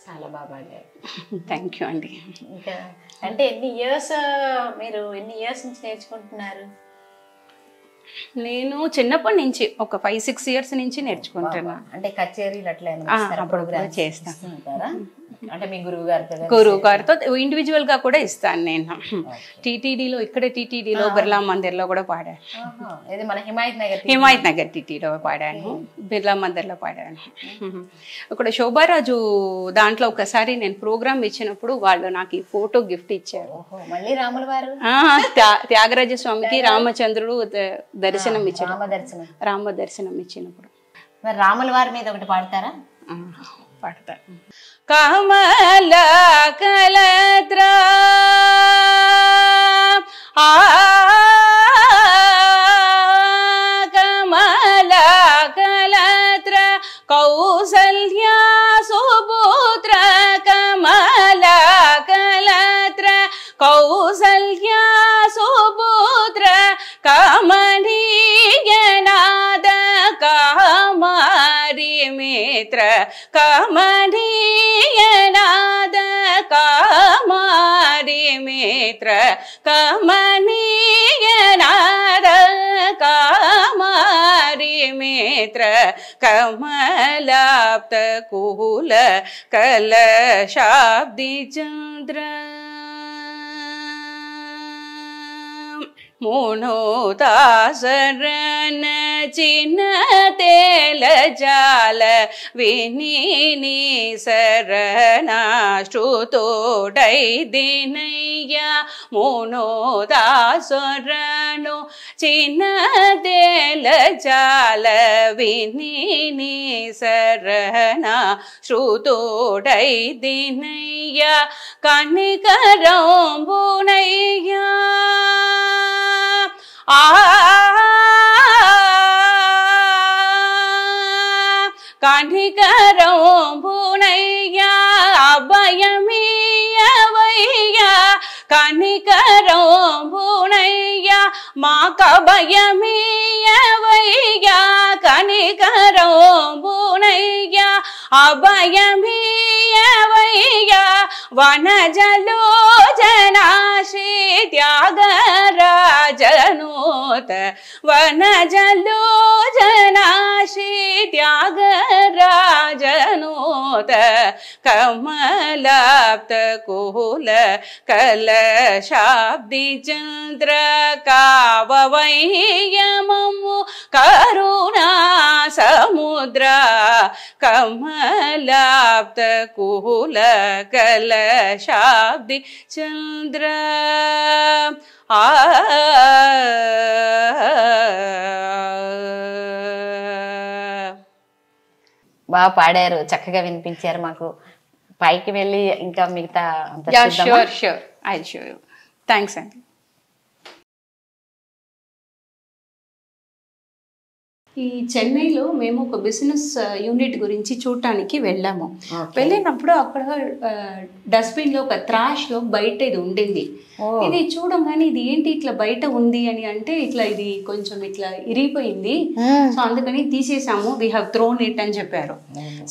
చాలా బాగా. థ్యాంక్ యూ అండి. ఇంకా అంటే ఎన్ని ఇయర్స్ నుంచి నేర్చుకుంటున్నారు? నేను చిన్నప్పటి నుంచి ఒక 5-6 years నుంచి నేర్చుకుంటున్నా. అంటే కచేరీలు అట్లా చేస్తాను. అంటే మీ గురువు గారితో ఇండివిజువల్ గా కూడా ఇస్తాను నేను. టీటీడీలో, ఇక్కడ టీటీడీలో బిర్లా మందిర్లో కూడా పాడాను. హిమాయత్ నగర్ టీటీలో పాడాను, బిర్లా మందిర్లో పాడాను. ఇక్కడ శోభారాజు దాంట్లో ఒకసారి నేను ప్రోగ్రామ్ ఇచ్చినప్పుడు వాళ్ళు నాకు ఈ ఫోటో గిఫ్ట్ ఇచ్చారు. మళ్ళీ రాముల వారు త్యాగరాజ స్వామికి రామచంద్రుడు దర్శనం ఇచ్చారు, రామ దర్శనం ఇచ్చినప్పుడు. మరి రాముల వారి మీద ఒకటి పాడతారా? పాడతా. కమల కలత్రా కమల కలత్ర కౌసల్యా సుపుత్ర, కమల కలత్ర కౌసల్యా సుపుత్ర, కమనీయనాద కామారి మిత్ర, కమనీయనాద కామారి మిత్ర, కమనీయనాద కామారి మిత్ర, కమలాప్త కుల కలశాబ్ది చంద్ర, మునోదాసరణ చిన్న తేల జాల విని శరణ శ్రుతోడై దినయ్య మునోదాసరణు చిన్న తేల జాల విని శరణ శ్రుతోడై దినయ్య కనికరంబునయ్యా కనికరంబునయ్యా అభయమీయవయ్యా కనికరంబునయ్యా మాకభయమీయవయ్యా కనికరంబునయ్యా అభయమీయవయ్యా వనజలోచనాశ్రీ త్యాగరాజనూత వనజలోచనాశ్రీ త్యాగరాజనూత కమలాప్త కుల కలశాబ్ది చంద్ర కావవయ్యమము కరుణా సముద్ర కమలాప్త కుల కలశాబ్ది చంద్ర బాగా పాడారు, చక్కగా వినిపించారు మాకు. పైకి వెళ్ళి ఇంకా మిగతా sure I show you. Thanks అండి. ఈ చెన్నైలో మేము ఒక బిజినెస్ యూనిట్ గురించి చూడటానికి వెళ్ళాము. వెళ్ళినప్పుడు అక్కడ డస్ట్బిన్ లో ఒక త్రాష్ లో బయట ఇది ఉండింది. ఇది చూడంగానే ఇది ఏంటి ఇట్లా బయట ఉంది అని అంటే ఇట్లా ఇది కొంచెం ఇట్లా ఇరిగిపోయింది, సో అందుకని తీసేసాము, వీ హ్యావ్ థ్రోన్ ఇట్ అని చెప్పారు.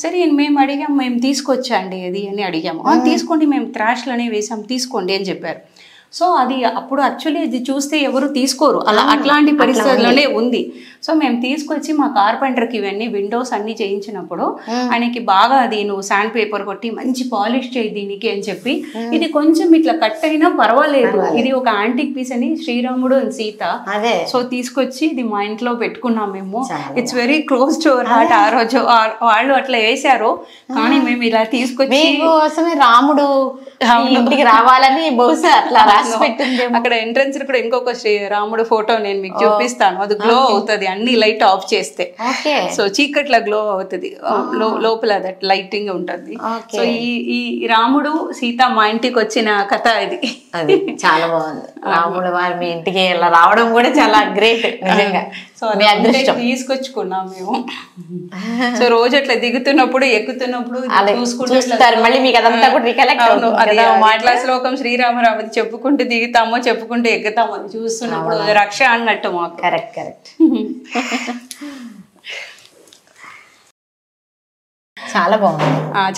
సరే మేము అడిగాము, మేము తీసుకొచ్చా అండి ఇది అని అడిగాము. తీసుకోండి, మేము త్రాష్ లోనే వేసాం, తీసుకోండి అని చెప్పారు. సో అది అప్పుడు యాక్చువల్లీ ఇది చూస్తే ఎవరు తీసుకోరు, అట్లాంటి పరిస్థితుల్లోనే ఉంది. సో మేము తీసుకొచ్చి మా కార్పెంటర్కి ఇవన్నీ విండోస్ అన్ని చేయించినప్పుడు ఆయనకి బాగా అది నువ్వు శాండ్ పేపర్ కొట్టి మంచి పాలిష్ చేయి దీనికి అని చెప్పి, ఇది కొంచెం ఇట్లా కట్ అయినా పర్వాలేదు, ఇది ఒక యాంటిక్ పీస్ అని శ్రీరాముడు అండ్ సీత, సో తీసుకొచ్చి ఇది మా ఇంట్లో పెట్టుకున్నాం మేము. It's very close to our heart. ఆ రోజు వాళ్ళు అట్లా వేశారు, కానీ మేము ఇలా తీసుకొచ్చి రాముడు ఇంటికి రావాలని బహుశా అట్లా అక్కడ ఎంట్రన్స్ కూడా ఇంకొక రాముడు ఫోటో నేను మీకు చూపిస్తాను, అది గ్లో అవుతుంది అన్ని లైట్ ఆఫ్ చేస్తే. సో చీకట్లా గ్లో అవుతుంది, లోపల దట్ లైటింగ్ ఉంటుంది. సో ఈ రాముడు సీత మా ఇంటికి వచ్చిన కథ ఇది. అది చాలా బాగుంది. రాముడు వారు మీ ఇంటికి ఇలా రావడం కూడా చాలా గ్రేట్ నిజంగా. సో తీసుకొచ్చుకున్నాం మేము. సో రోజు అట్లా దిగుతున్నప్పుడు ఎక్కుతున్నప్పుడు చూస్తారు మళ్ళీ మీకు అదంతా కూడా రికలెక్ట్ అవుతుంది. అది మాటల శ్లోకం శ్రీరామరామది చెప్పుకుంటూ దిగుతామో చెప్పుకుంటూ ఎక్కుతామో అది చూస్తున్నప్పుడు రక్ష అన్నట్టు మాకు. Correct correct. చాలా బాగుంది,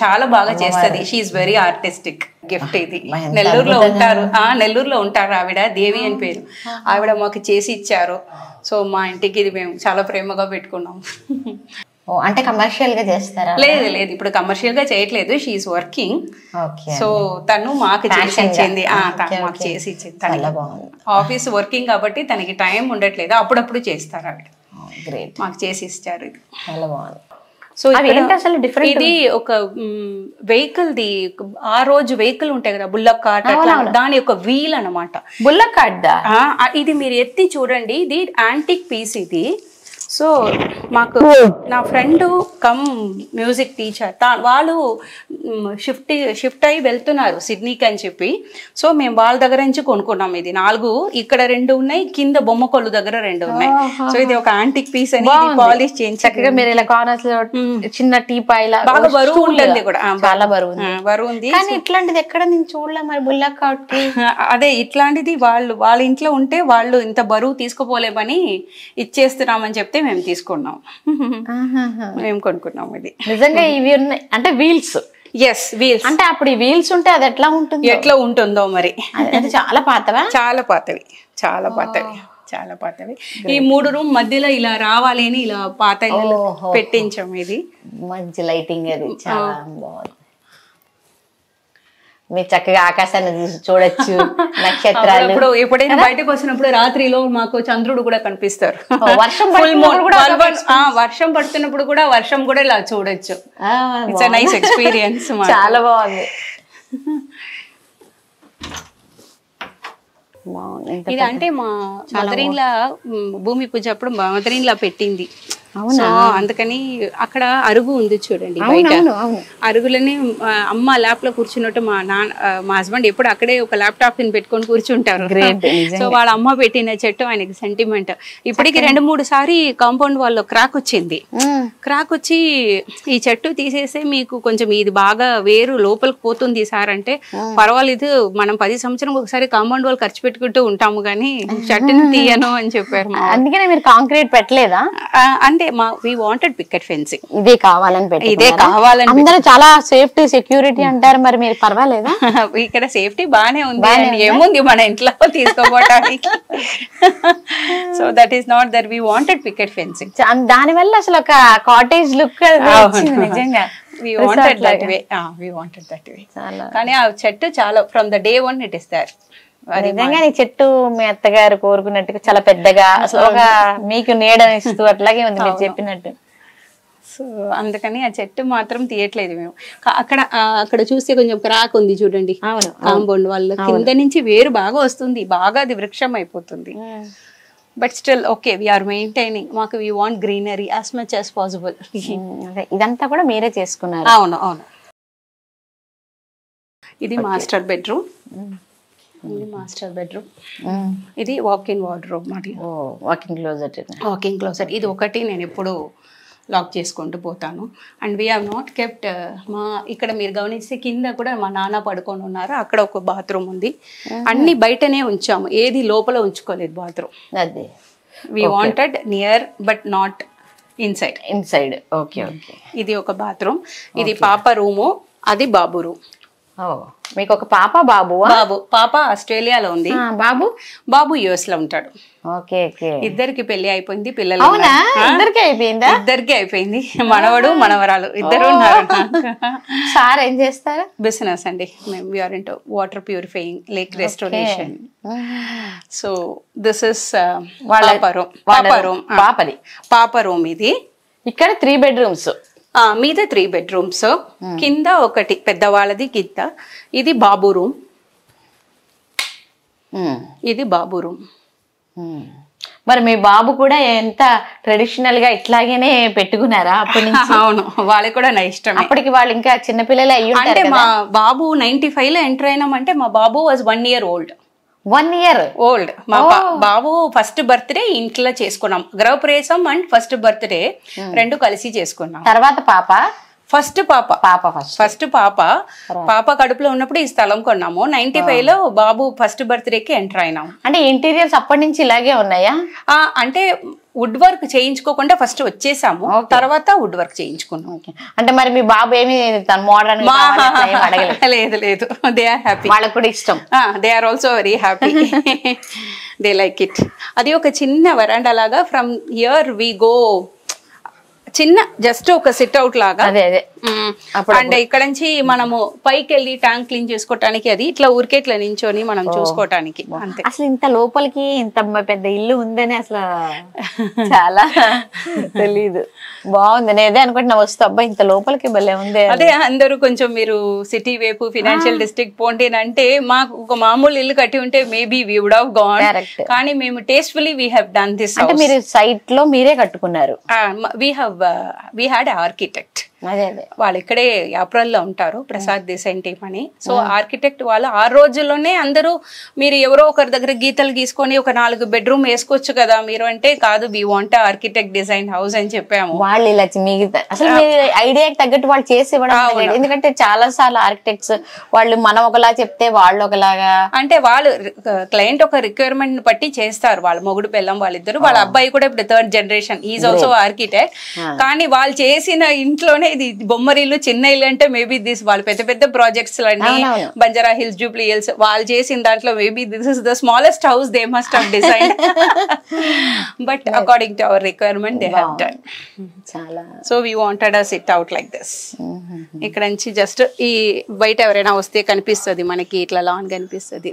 చాలా బాగా చేస్తుంది. She is very artistic. గిఫ్ట్ ఇది. నెల్లూరులో ఉంటారు ఆవిడ, దేవి అని పేరు. ఆవిడ మాకు చేసి ఇచ్చారు. సో మా ఇంటికి ఇది మేము చాలా ప్రేమగా పెట్టుకున్నాం. అంటే కమర్షియల్ గా చేస్తారా? లేదు లేదు, ఇప్పుడు కమర్షియల్ గా చేయట్లేదు, షీఈస్ వర్కింగ్. సో తను మాకు చేసి ఇచ్చింది, మాకు చేసి ఇచ్చింది. ఆఫీస్ వర్కింగ్ కాబట్టి తనకి టైం ఉండట్లేదు, అప్పుడప్పుడు చేస్తారు ఆవిడ. మాకు చేసి ఇచ్చారు ఇది. చాలా బాగుంది. సో ఇది ఒక వెహికల్ ది, ఆ రోజు వెహికల్ ఉంటాయి కదా బుల్లక్ కార్ట్, దాని యొక్క వీల్ అనమాట. బుల్లక్ కార్ట్ ఇది మీరు ఎత్తి చూడండి, ఇది యాంటిక్ పీస్ ఇది. సో మాకు నా ఫ్రెండ్ కమ్ మ్యూజిక్ టీచర్ వాళ్ళు షిఫ్ట్ అయ్యి వెళ్తున్నారు సిడ్నీకి అని చెప్పి, సో మేము వాళ్ళ దగ్గర నుంచి కొనుక్కున్నాం. ఇది 4, ఇక్కడ 2 ఉన్నాయి, కింద బొమ్మకొల్లు దగ్గర 2 ఉన్నాయి. సో ఇది ఒక యాంటిక్ పీస్ అని పాలిష్ చేయించి చక్కగా మీరు ఇలా కార్నర్స్ లో చిన్న టీపాయ్ బాగా బరువు ఉంటుంది కూడా, చాలా బరువు ఉంది. కానీ ఇట్లాంటిది ఎక్కడ నేను చూడలే మరి బుల్లక్ కార్ట్. అదే ఇట్లాంటిది వాళ్ళ ఇంట్లో ఉంటే వాళ్ళు ఇంత బరువు తీసుకుపోలేమని ఇచ్చేస్తున్నామని చెప్తే మేము తీసుకున్నాం, మేము కొనుక్కున్నాం. ఇది నిజంగా ఇవి ఉన్నాయి అంటే వీల్స్. Yes, wheels. అంటే అప్పుడు ఈ వీల్స్ ఉంటే అది ఎట్లా ఉంటుందో మరి. చాలా పాతవా? చాలా పాతవి, చాలా పాతవి, చాలా పాతవి. ఈ 3 రూమ్ మధ్యలో ఇలా రావాలి అని ఇలా పాత పెట్టించాం. ఇది మంచి లైటింగ్, అది చాలా బాగుంది. మీరు చక్కగా ఆకాశాన్ని చూడొచ్చు, నక్షత్రాలు. ఎప్పుడైనా బయటకు వచ్చినప్పుడు రాత్రిలో మాకు చంద్రుడు కూడా కనిపిస్తారు. వర్షం వర్షం పడుతున్నప్పుడు కూడా వర్షం కూడా ఇలా చూడొచ్చు. It's nice experience. చాలా బాగుంది. ఇది అంటే మా మదర్ ఇన్ లా భూమి పూజ అప్పుడు మదర్ ఇన్ లా పెట్టింది. సో అందుకని అక్కడ అరుగు ఉంది చూడండి బయట. అరుగులని అమ్మ ల్యాప్ లో కూర్చున్నట్టు మా హస్బెండ్ ఎప్పుడు అక్కడే ఒక ల్యాప్టాప్ పెట్టుకొని కూర్చుంటారు. సో వాళ్ళ అమ్మ పెట్టిన చెట్టు ఆయనకి సెంటిమెంట్. ఇప్పటికి 2-3 సారి కాంపౌండ్ వాళ్ళలో క్రాక్ వచ్చింది. క్రాక్ వచ్చి ఈ చెట్టు తీసేస్తే మీకు కొంచెం ఇది బాగా వేరు లోపలికి పోతుంది సార్ అంటే, పర్వాలేదు మనం 10 సంవత్సరం ఒకసారి కాంపౌండ్ వాళ్ళు ఖర్చు పెట్టుకుంటూ ఉంటాము కానీ చెట్టుని తీయను అని చెప్పారు. అందుకనే మీరు కాంక్రీట్ పెట్టలేదా? అంటే we wanted picket fencing. ఇదే కావాలని అందరూ చాలా సేఫ్టీ సెక్యూరిటీ అంటారు, మరి మీరు పర్వాలేదా? ఇక్కడ సేఫ్టీ బానే ఉంది, ఏముంది మన ఇంట్లో తీసుకోవడానికి. So that is not that we wanted picket fencing. దాని వల్ల అసలు ఒక కాటేజ్ లుక్ నిజంగా we wanted that way. We wanted that way. కానీ ఆ చెట్టు చాలా from the day 1 it is there. నిజంగా నీ చెట్టు మీ అత్తగారు కోరుకున్నట్టుగా చాలా పెద్దగా అసలు ఒక మీకు నీడనిస్తూ అట్లాగే ఉంది మీరు చెప్పినట్టు. సో అందుకని ఆ చెట్టు మాత్రం తీయట్లేదు మేము. అక్కడ చూస్తే కొంచెం క్రాక్ ఉంది చూడండి కాంపౌండ్ వాళ్ళ కింద నుంచి వేరు బాగా వస్తుంది, బాగా అది వృక్షం అయిపోతుంది. But still okay we are maintaining. మాకు we want greenery as much as possible. ఇదంతా కూడా మీరే చేసుకున్నారు? అవును అవును. ఇది మాస్టర్ బెడ్రూమ్. Master bedroom. ఇది వాక్-ఇన్ వార్డ్రోబ్ మాట. Walking closet. ఇది ఒకటి నేను ఎప్పుడు లాక్ చేసుకుంటూ పోతాను. And we have not kept మా ఇక్కడ మీరు గమనిస్తే కింద కూడా మా నాన్న పడుకొని ఉన్నారు, అక్కడ ఒక బాత్రూమ్ ఉంది. అన్ని బయటనే ఉంచాము, ఏది లోపల ఉంచుకోలేదు బాత్రూమ్. అదే we wanted near but not inside. Okay okay. ఇది ఒక బాత్రూమ్. ఇది పాప రూము, అది బాబు రూమ్. మీకు ఒక పాప బాబు? పాప ఆస్ట్రేలియాలో ఉంది, బాబు యుఎస్ లో ఉంటాడు. Okay okay. ఇద్దరికి పెళ్లి అయిపోయింది, పిల్లలు ఇద్దరికి అయిపోయింది. మనవడు మనవరాలు ఇద్దరు ఉన్నారు. సార్ ఏం చేస్తారు? బిజినెస్ అండి. మేము we are into water purifying, lake restoration. So this is పాప రూమ్. ఇది ఇక్కడ 3 bedrooms. మీద 3 bedrooms. కింద ఒకటి పెద్దవాళ్ళది కింద. ఇది బాబు రూమ్. ఇది బాబు రూమ్. మరి మీ బాబు కూడా ఎంత ట్రెడిషనల్ గా ఇట్లాగేనే పెట్టుకున్నారా అప్పటి నుంచి? అవును, వాళ్ళకి కూడా నా ఇష్టం. అప్పటికి వాళ్ళు ఇంకా చిన్నపిల్లలే అయ్యి ఉంటారు. అంటే మా బాబు 95 లో ఎంటర్ అయినామంటే మా బాబు was 1 year old. 1 year old. మా బాబు ఫస్ట్ బర్త్డే ఇంట్లో చేసుకున్నాం. గృహప్రవేశం అండ్ ఫస్ట్ బర్త్డే 2 కలిసి చేసుకున్నాం. తర్వాత ఫస్ట్ పాప కడుపులో ఉన్నప్పుడు ఈ స్థలం కొన్నాము. 95 లో బాబు ఫస్ట్ బర్త్డేకి ఎంటర్ అయినాం. అంటే ఇంటీరియర్స్ అప్పటి నుంచి ఇలాగే ఉన్నాయా? అంటే వుడ్ వర్క్ చేయించుకోకుండా ఫస్ట్ వచ్చేసాము, తర్వాత వుడ్ వర్క్ చేయించుకున్నాం. అంటే మరి మీ బాబు ఏమి మోడర్న్ లేదు లేదు, దే ఆర్ హ్యాపీ. వాళ్ళకు కూడా ఇష్టం. They are also very happy. They like it. అది ఒక చిన్న వరాండా లాగా. ఫ్రమ్ హియర్ వి గో చిన్న జస్ట్ ఒక సిట్ అవుట్ లాగా. అంటే ఇక్కడ నుంచి మనము పైకి వెళ్ళి ట్యాంక్ క్లీన్ చేసుకోవటానికి, అది ఇట్లా ఊరికే ఇట్లా నించొని మనం చూసుకోవటానికి అంతే. అసలు ఇంత లోపలికి ఇంత పెద్ద ఇల్లు ఉందని అసలు చాలా తెలీదు. బాగుంది. నేనే అనుకుంటున్నా వస్తూ అబ్బా ఇంత లోపలికి భలే ఉంది. అదే అందరూ కొంచెం మీరు సిటీ వైపు ఫినాన్షియల్ డిస్ట్రిక్ట్ పోండి అంటే, మాకు ఒక మామూలు ఇల్లు కట్టి ఉంటే maybe we would have gone. కానీ మేము tastefully we have done this. అంటే మీరు సైట్ లో మీరే కట్టుకున్నారు? We had architect. వాళ్ళు ఇక్కడే ఏప్రిల్లో ఉంటారు, ప్రసాద్ దేశాయ్ టీమ్ అని. సో ఆర్కిటెక్ట్ వాళ్ళు ఆ రోజుల్లోనే అందరూ మీరు ఎవరో ఒకరి దగ్గర గీతలు గీసుకొని ఒక 4 bedroom వేసుకోవచ్చు కదా మీరు అంటే, కాదు we want architect design house అని చెప్పాము. వాళ్ళు ఇలా అసలు ఐడియాకి తగ్గట్టు వాళ్ళు చేసి ఇవ్వడం. ఎందుకంటే చాలా సార్లు ఆర్కిటెక్ట్స్ వాళ్ళు మనం ఒకలా చెప్తే వాళ్ళు ఒకలాగా, అంటే వాళ్ళు క్లయింట్ ఒక రిక్వైర్మెంట్ బట్టి చేస్తారు. వాళ్ళ మొగుడు పిల్లం వాళ్ళిద్దరు, వాళ్ళ అబ్బాయి కూడా ఇప్పుడు 3rd generation, is also architect. కానీ వాళ్ళు చేసిన ఇంట్లోనే నిజంగానే ఇది బొమ్మరిల్లు చిన్న ఇల్లు అంటే మేబీ దిస్ వాళ్ళు పెద్ద పెద్ద ప్రాజెక్ట్స్ అన్ని బంజారా హిల్స్, జూబ్లీ హిల్స్ వాళ్ళు చేసిన దాంట్లో maybe this is the smallest house they must have design, but according to our requirement they have done. So we wanted us it out like this. ఇక్కడ నుంచి just ఈ బయట ఎవరైనా వస్తే కనిపిస్తుంది మనకి, ఇట్లా లాన్ కనిపిస్తుంది.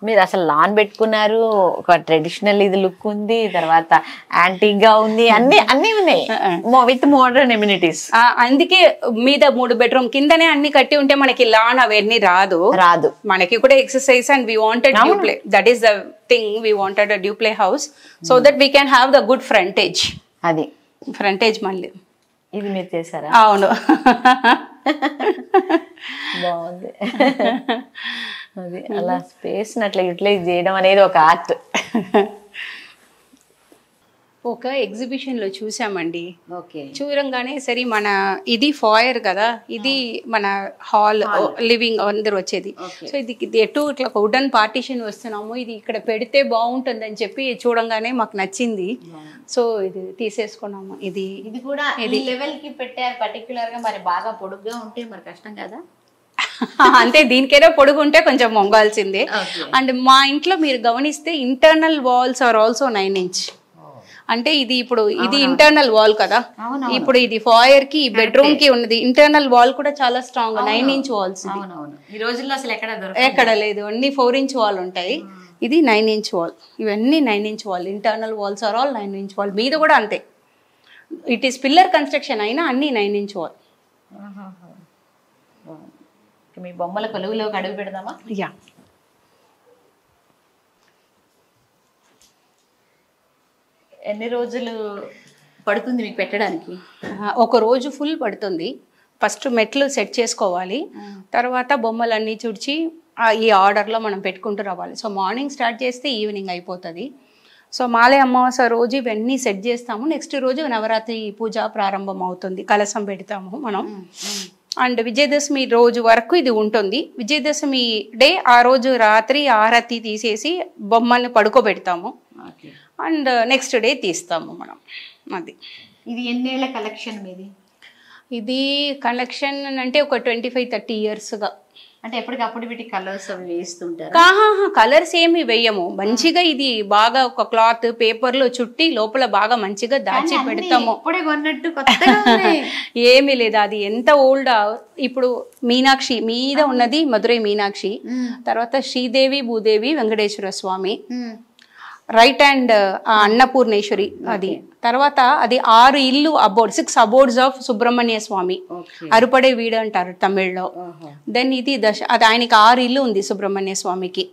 మీరు అసలు లాన్ పెట్టుకున్నారు, ఒక ట్రెడిషనల్ ఇది లుక్ ఉంది, తర్వాత యాంటిక్ గా ఉంది, అన్ని ఉన్నాయి విత్ మోడర్న్ ఎమ్యూనిటీస్. అందుకే మీద 3 బెడ్రూమ్ కిందనే అన్ని కట్టి ఉంటే మనకి లాన్ అవన్నీ రాదు. మనకి కూడా exercise and we wanted duplex, that is the thing, we wanted a duplex house so that we can have the good frontage. అది ఫ్రంటేజ్ మళ్ళీ ఇది మీరు చేశారా? అవును, బాగుంది. అది అలా స్పేస్ అట్లా యూటిలైజ్ చేయడం అనేది ఒక ఆర్ట్. ఒక ఎగ్జిబిషన్ లో చూసామండి, చూడంగానే సరే మన ఇది ఫాయర్ కదా, ఇది మన హాల్ లివింగ్ అందరు వచ్చేది, సో ఇది ఎటు ఇట్లా వుడెన్ పార్టీషన్ వస్తున్నాము, ఇది ఇక్కడ పెడితే బాగుంటుంది అని చెప్పి చూడంగానే మాకు నచ్చింది. సో ఇది తీసేసుకున్నాము. ఇది కూడా లెవెల్ కి పెట్టారు పర్టికులర్ గా, మరి బాగా పొడుగ్గా ఉంటే మరి కష్టం కదా. అంటే దీనికైనా పొడుగుంటే కొంచెం మొంగాల్సిందే. అండ్ మా ఇంట్లో మీరు గమనిస్తే internal walls are also 9 inch. అంటే ఇది ఇప్పుడు ఇది ఇంటర్నల్ వాల్ కదా, ఇప్పుడు ఇది ఫాయర్ కి బెడ్రూమ్ కి ఉన్నది ఇంటర్నల్ వాల్ కూడా చాలా స్ట్రాంగ్ 9 inch వాల్స్. ఈ రోజుల్లో అసలు ఎక్కడ లేదు, అన్ని 4 inch వాల్ ఉంటాయి, ఇది 9 inch వాల్. ఇవన్నీ 9 inch wall, internal walls are all 9 inch wall. మీద కూడా అంతే, ఇట్ ఈస్ పిల్లర్ కన్స్ట్రక్షన్ అయినా అన్ని 9 inch వాల్. మీ బొమ్మల కొలువులోకి అడుగు పెడదామా? యా. ఎన్ని రోజులు పడుతుంది మీకు పెట్టడానికి? ఒక రోజు ఫుల్ పడుతుంది. ఫస్ట్ మెట్లు సెట్ చేసుకోవాలి, తర్వాత బొమ్మలన్నీ చుడిచి ఈ ఆర్డర్లో మనం పెట్టుకుంటూ రావాలి. సో మార్నింగ్ స్టార్ట్ చేస్తే ఈవినింగ్ అయిపోతుంది. సో మాలే అమావాస్య రోజు ఇవన్నీ సెట్ చేస్తాము. నెక్స్ట్ రోజు నవరాత్రి పూజ ప్రారంభం అవుతుంది, కలశం పెడతాము మనం. అండ్ విజయదశమి రోజు వరకు ఇది ఉంటుంది. విజయదశమి డే ఆ రోజు రాత్రి ఆరతి తీసేసి బొమ్మల్ని పడుకోబెడతాము, అండ్ నెక్స్ట్ డే తీస్తాము మనం. అది ఇది ఎన్నేళ్ల కలెక్షన్ మీది? ఇది కలెక్షన్ అంటే ఒక 25-30 yearsగా. అంటే ఎప్పటికప్పుడు వీటి కలర్స్ అవి వేస్తుంటారు? కలర్స్ ఏమి వేయము, మంచిగా ఇది బాగా ఒక క్లాత్ పేపర్ లో చుట్టి లోపల బాగా మంచిగా దాచి పెడతాము. ఏమీ లేదు, అది ఎంత ఓల్డ్. ఇప్పుడు మీనాక్షి మీద ఉన్నది మధురై మీనాక్షి, తర్వాత శ్రీదేవి, భూదేవి, వెంకటేశ్వర స్వామి, రైట్ హ్యాండ్ అన్నపూర్ణేశ్వరి, అది తర్వాత అది 6 ఇల్లు అబోర్డ్ 6 abodes ఆఫ్ సుబ్రహ్మణ్య స్వామి, అరుపడే వీడు అంటారు తమిళ్లో. దెన్ ఇది అది ఆయనకి 6 ఇల్లు ఉంది సుబ్రహ్మణ్య స్వామికి,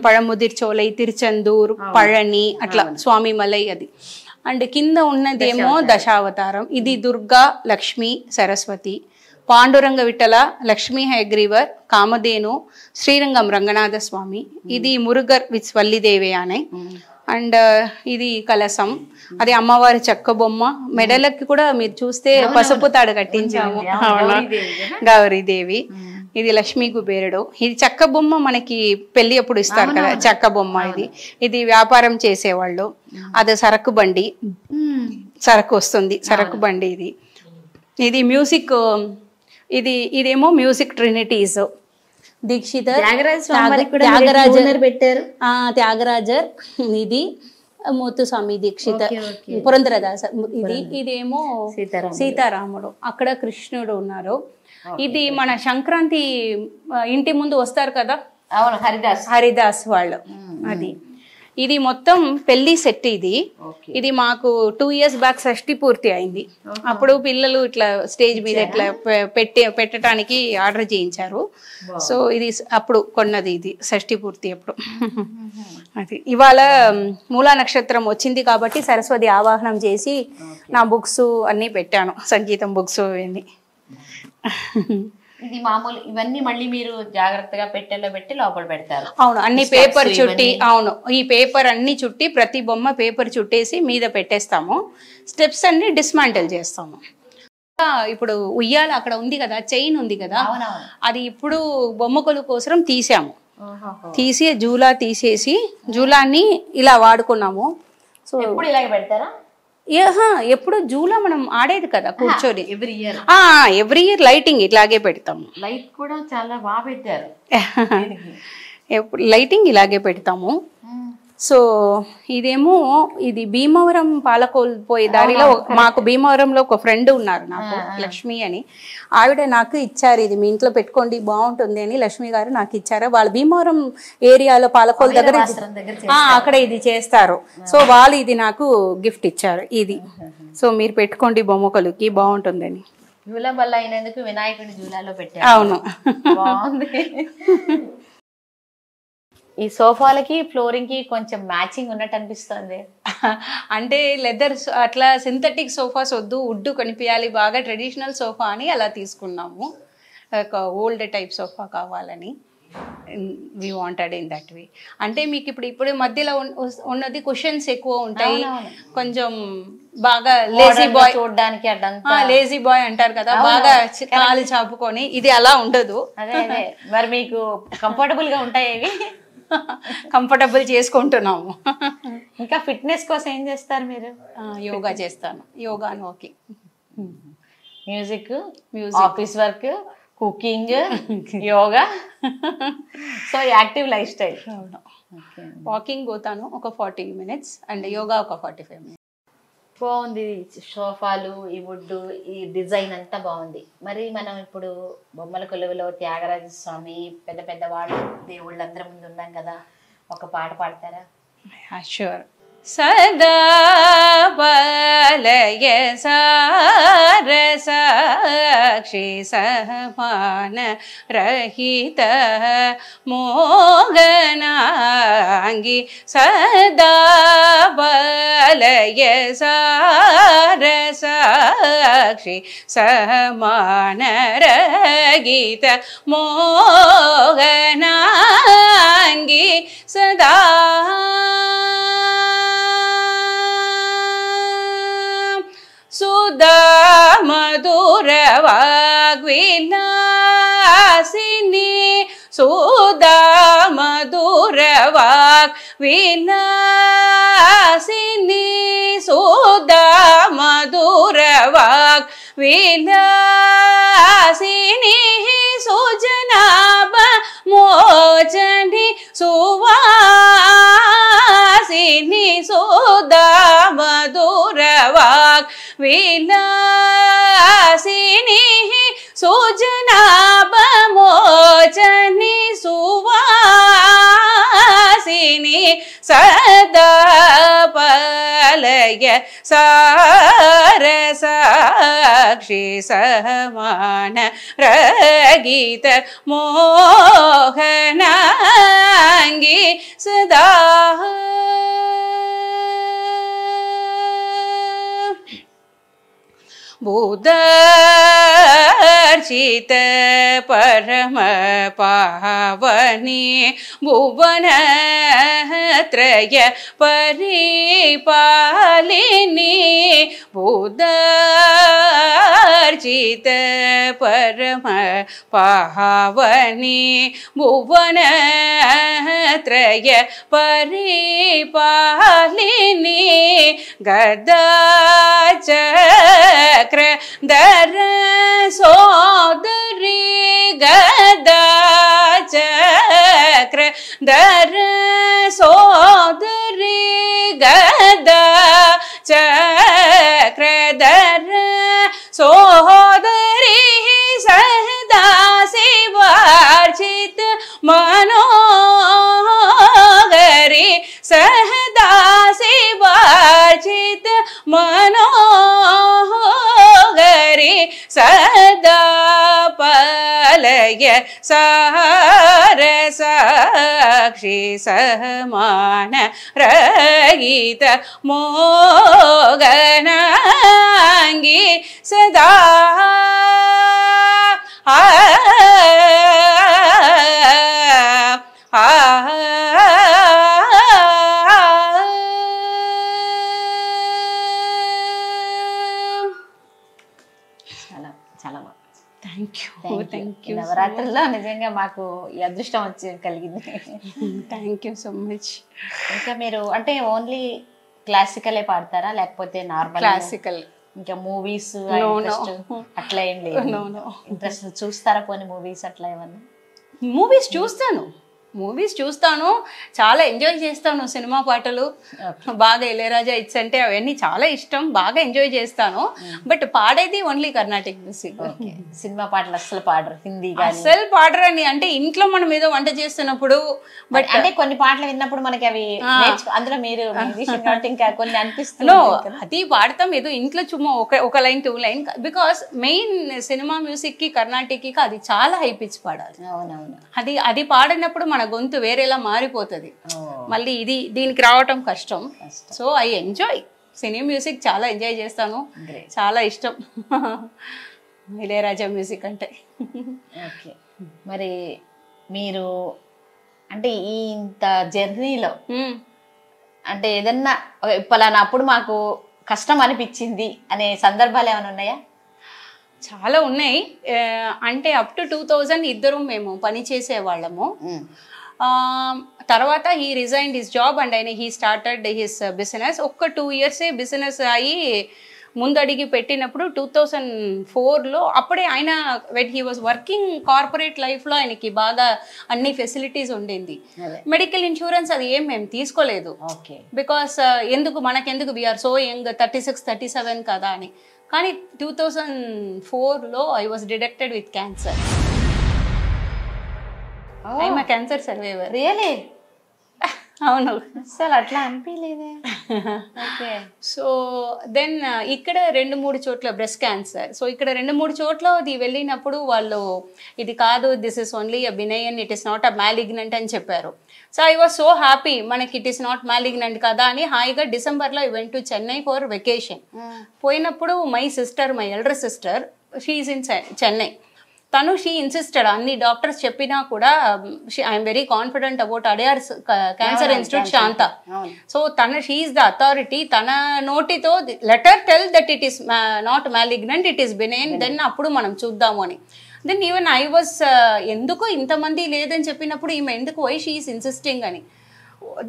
పഴముదిర్ చోలై, తిరుచందూర్, పళని, అట్లా స్వామి మలై అది. అండ్ కింద ఉన్నదేమో దశావతారం, ఇది దుర్గా, లక్ష్మి, సరస్వతి, పాండురంగ విఠల, లక్ష్మీ హయగ్రీవర్, కామధేను, శ్రీరంగం రంగనాథ స్వామి, ఇది మురుగర్ విత్ వల్లిదేవి అనే. అండ్ ఇది కలసం, అది అమ్మవారి చెక్క బొమ్మ. మెడలకి కూడా మీరు చూస్తే పసుపు తాడు కట్టించాము, గౌరీదేవి. ఇది లక్ష్మీ కుబేరుడు. ఇది చెక్క బొమ్మ, మనకి పెళ్లి అప్పుడు ఇస్తారు కదా చెక్క బొమ్మ. ఇది వ్యాపారం చేసేవాళ్ళు. అది సరకు బండి, సరకు వస్తుంది సరకు బండి. ఇది మ్యూజిక్, ఇదేమో మ్యూజిక్ ట్రినిటీస్. దీక్షితర్, త్యాగరాజర్, ఇది ముత్తుస్వామి దీక్షితర్, పురంధరదాస, ఇదేమో సీతారాముడు, అక్కడ కృష్ణుడు ఉన్నారు. ఇది మన సంక్రాంతి ఇంటి ముందు వస్తారు కదా, హరిదాస్ వాళ్ళు, అది. ఇది మొత్తం పెళ్లి సెట్. ఇది మాకు 2 years బ్యాక్ షష్ఠి పూర్తి అయింది. అప్పుడు పిల్లలు ఇట్లా స్టేజ్ మీద ఇట్లా పెట్టడానికి ఆర్డర్ చేయించారు. సో ఇది అప్పుడు కొన్నది, ఇది షష్ఠి పూర్తి అప్పుడు. అది ఇవాళ మూలా నక్షత్రం వచ్చింది కాబట్టి సరస్వతి ఆవాహనం చేసి నా బుక్స్ అన్నీ పెట్టాను, సంగీతం బుక్స్ అన్నీ. ఇది మామూలు ఇవన్నీ మళ్ళీ మీరు జాగ్రత్తగా పెట్టెలో పెట్టి లోపల పెడతారు? అవును, అన్ని పేపర్ చుట్టి, అవును ఈ పేపర్ అన్ని చుట్టి ప్రతి బొమ్మ పేపర్ చుట్టేసి మీద పెట్టేస్తాము. స్టెప్స్ అన్ని డిస్మాంటిల్ చేస్తాము. ఇప్పుడు ఉయ్యాల అక్కడ ఉంది కదా, చైన్ ఉంది కదా, అది ఇప్పుడు బొమ్మ కొలు కోసం తీసాము. తీసి జూలా తీసేసి జూలాన్ని ఇలా వాడుకున్నాము. సో ఇప్పుడు ఇలాగే పెడతారా? ఎప్పుడు జూలో మనం ఆడేది కదా కూర్చొని. ఎవ్రీ ఇయర్ లైటింగ్ ఇలాగే పెడతాము. లైట్ కూడా చాలా బాగా పెట్టారు. లైటింగ్ ఇలాగే పెడతాము. సో ఇదేమో ఇది భీమవరం పాలకోల్ పోయే దారిలో మాకు భీమవరంలో ఒక ఫ్రెండ్ ఉన్నారు నాకు, లక్ష్మి అని. ఆవిడ నాకు ఇచ్చారు, ఇది మీ ఇంట్లో పెట్టుకోండి బాగుంటుంది అని లక్ష్మి గారు నాకు ఇచ్చారు. వాళ్ళు భీమవరం ఏరియాలో పాలకోల్ దగ్గర అక్కడ ఇది చేస్తారు. సో వాళ్ళు ఇది నాకు గిఫ్ట్ ఇచ్చారు ఇది. సో మీరు పెట్టుకోండి బొమ్మకలుకి బాగుంటుందని. జూలా బల్ల అయినందుకు వినాయకుడి జూలాలో పెట్టారు. అవును, బాగుంది. ఈ సోఫాలకి ఫ్లోరింగ్ కి కొంచెం మ్యాచింగ్ ఉన్నట్టు అనిపిస్తుంది. అంటే లెదర్ అట్లా సింథటిక్ సోఫాస్ వద్దు, వుడ్ కనిపించాలి బాగా, ట్రెడిషనల్ సోఫా అని అలా తీసుకున్నాము. ఒక ఓల్డ్ టైప్ సోఫా కావాలని we wanted in that way. అంటే మీకు ఇప్పుడు మధ్యలో ఉన్నది కుషన్స్ ఎక్కువ ఉంటాయి, కొంచెం బాగా లేజీ బాయ్ చూడడానికి, లేజీ బాయ్ అంటారు కదా, బాగా కాలు చాపుకొని, ఇది అలా ఉండదు. అదే మరి మీకు కంఫర్టబుల్ గా ఉంటాయి ఇవి? కంఫర్టబుల్ చేసుకుంటున్నాము. ఇంకా ఫిట్నెస్ కోసం ఏం చేస్తారు మీరు? యోగా చేస్తాను, yoga walking, music, office work, cooking, yoga. So active life style. Walking పోతాను ఒక 40 minutes అండ్ యోగా ఒక 45 minutes. బాగుంది సోఫాలు, ఈ వుడ్, ఈ డిజైన్ అంతా బాగుంది. మరి మనం ఇప్పుడు బొమ్మల కొలువులో త్యాగరాజ స్వామి పెద్ద పెద్ద వాళ్ళు దేవుళ్ళందరి ముందు ఉన్నాం కదా, ఒక పాట పాడతారా? షూర్. సదా బలయ సారసాక్షి సహమాన రహిత మోగనాంగి, సదా బలయ సారసాక్షి సహమాన రహిత మోగనాంగి, సదా సుధా మధుర వాగ్విలాసిని, సుధా మధుర వాగ్విలాసిని, సుధా మధుర వాగ్విలాసిని, సుజనాభ మోచని సువాసిని, సుధా మధుర విలాసిని, సుజనాభ మోచని సువాసిని, సదా పలయ సారసాక్షి సహమాన రగిత మోహనాంగి, సదా బుధార్చిత పరమ పావని, భువనత్రయ పరిపాలిని, బుధార్చిత పరమ పావని, భువనత్రయ పరిపాలిని, గదా చక్రధర సోదరి, గదా చక్రధర సోదరి, గదా చక్రధర సోదరి, సదా శివార్చిత మనోహరి, సదా శివార్చిత మనోహరి, సదా పలయ సారసాక్షి సహమాన రహిత మోగనాంగి, సదా చాలా బాగుంది. Thank you. నవరాత్రుల్లో నిజంగా మాకు ఈ అదృష్టం వచ్చి కలిగింది. Thank you so much. ఇంకా మీరు అంటే ఓన్లీ క్లాసికలే పాడతారా లేకపోతే నార్మల్ క్లాసికల్. ఇంకా మూవీస్ అట్లా ఏం లేదు? ఇంట్రెస్ట్ చూస్తారా పోనీ మూవీస్ అట్లా ఏమన్నా? మూవీస్ చూస్తాను, చాలా ఎంజాయ్ చేస్తాను. సినిమా పాటలు బాగా ఇళయరాజా ఇట్స్ అంటే అవన్నీ చాలా ఇష్టం, బాగా ఎంజాయ్ చేస్తాను. బట్ పాడేది ఓన్లీ కర్ణాటిక్ మ్యూజిక్. సినిమా పాటలు అస్సలు పాడరు, హిందీ అస్సలు పాడరని అంటే ఇంట్లో మనం ఏదో వంట చేస్తున్నప్పుడు. బట్ అంటే కొన్ని పాటలు విన్నప్పుడు మనకి అవి అందులో మీరు ఇంకా కొన్ని అనిపిస్తుంది. అది పాడతాం ఏదో ఇంట్లో చుమ్మా ఒక line 2 line. Because main cinema music కి కర్ణాటిక్ కి అది చాలా హై పిచ్ పాడాలి. అవునవును. అది పాడినప్పుడు మన గొంతు వేరేలా మారిపోతుంది. మళ్ళీ దీనికి రావటం కష్టం. So I enjoy cine music, చాలా ఎంజాయ్ చేస్తాను, చాలా ఇష్టం ఇళయరాజా మ్యూజిక్ అంటే. ఓకే, మరి మీరు అంటే ఈ ఇంత జర్నీలో అంటే ఏదన్నా పలానా అప్పుడు మాకు కష్టం అనిపించింది అనే సందర్భాలు ఏమైనా ఉన్నాయా? చాలా ఉన్నాయి. అంటే అప్ టు 2000 ఇద్దరు మేము పని చేసేవాళ్ళము. తర్వాత he resigned his job and he started his business. ఒక్క 2 years బిజినెస్ అయ్యి ముందడిగి పెట్టినప్పుడు 2004లో అప్పుడే ఆయన when he was working corporate లైఫ్లో ఆయనకి బాగా అన్ని ఫెసిలిటీస్ ఉండింది. మెడికల్ ఇన్సూరెన్స్ అది ఏం మేము తీసుకోలేదు. బికాస్ మనకెందుకు వీఆర్ సో యంగ్, 36, 37 కదా అని. కానీ 2004లో I was detected with cancer. I'm a cancer survivor. Really? అవును, అసలు అట్లా అనిపించలేదే. సో దెన్ ఇక్కడ 2-3 చోట్ల బ్రెస్ట్ క్యాన్సర్. సో ఇక్కడ 2-3 చోట్ల అది వెళ్ళినప్పుడు వాళ్ళు ఇది కాదు, this is only a benign, it is not a malignant అని చెప్పారు. So I was so happy, మనకి ఇట్ ఈస్ నాట్ మ్యాలిగ్నెంట్ కదా అని హాయిగా డిసెంబర్లో I went to Chennai for vacation. పోయినప్పుడు my elder sister she is in Chennai. తను షీ ఇన్సిస్టెడ్, అన్ని డాక్టర్స్ చెప్పినా కూడా I'm very confident about Adyar cancer institute Shanta. So she is the authority. తన నోటితో letter tell that it is not malignant, it is benign, then అప్పుడు మనం చూద్దాము అని. దెన్ ఈవెన్ ఐ వాజ్ ఎందుకు ఇంతమంది లేదని చెప్పినప్పుడు ఈమె ఎందుకు వై షీ ఈస్ ఇన్సిస్టింగ్ అని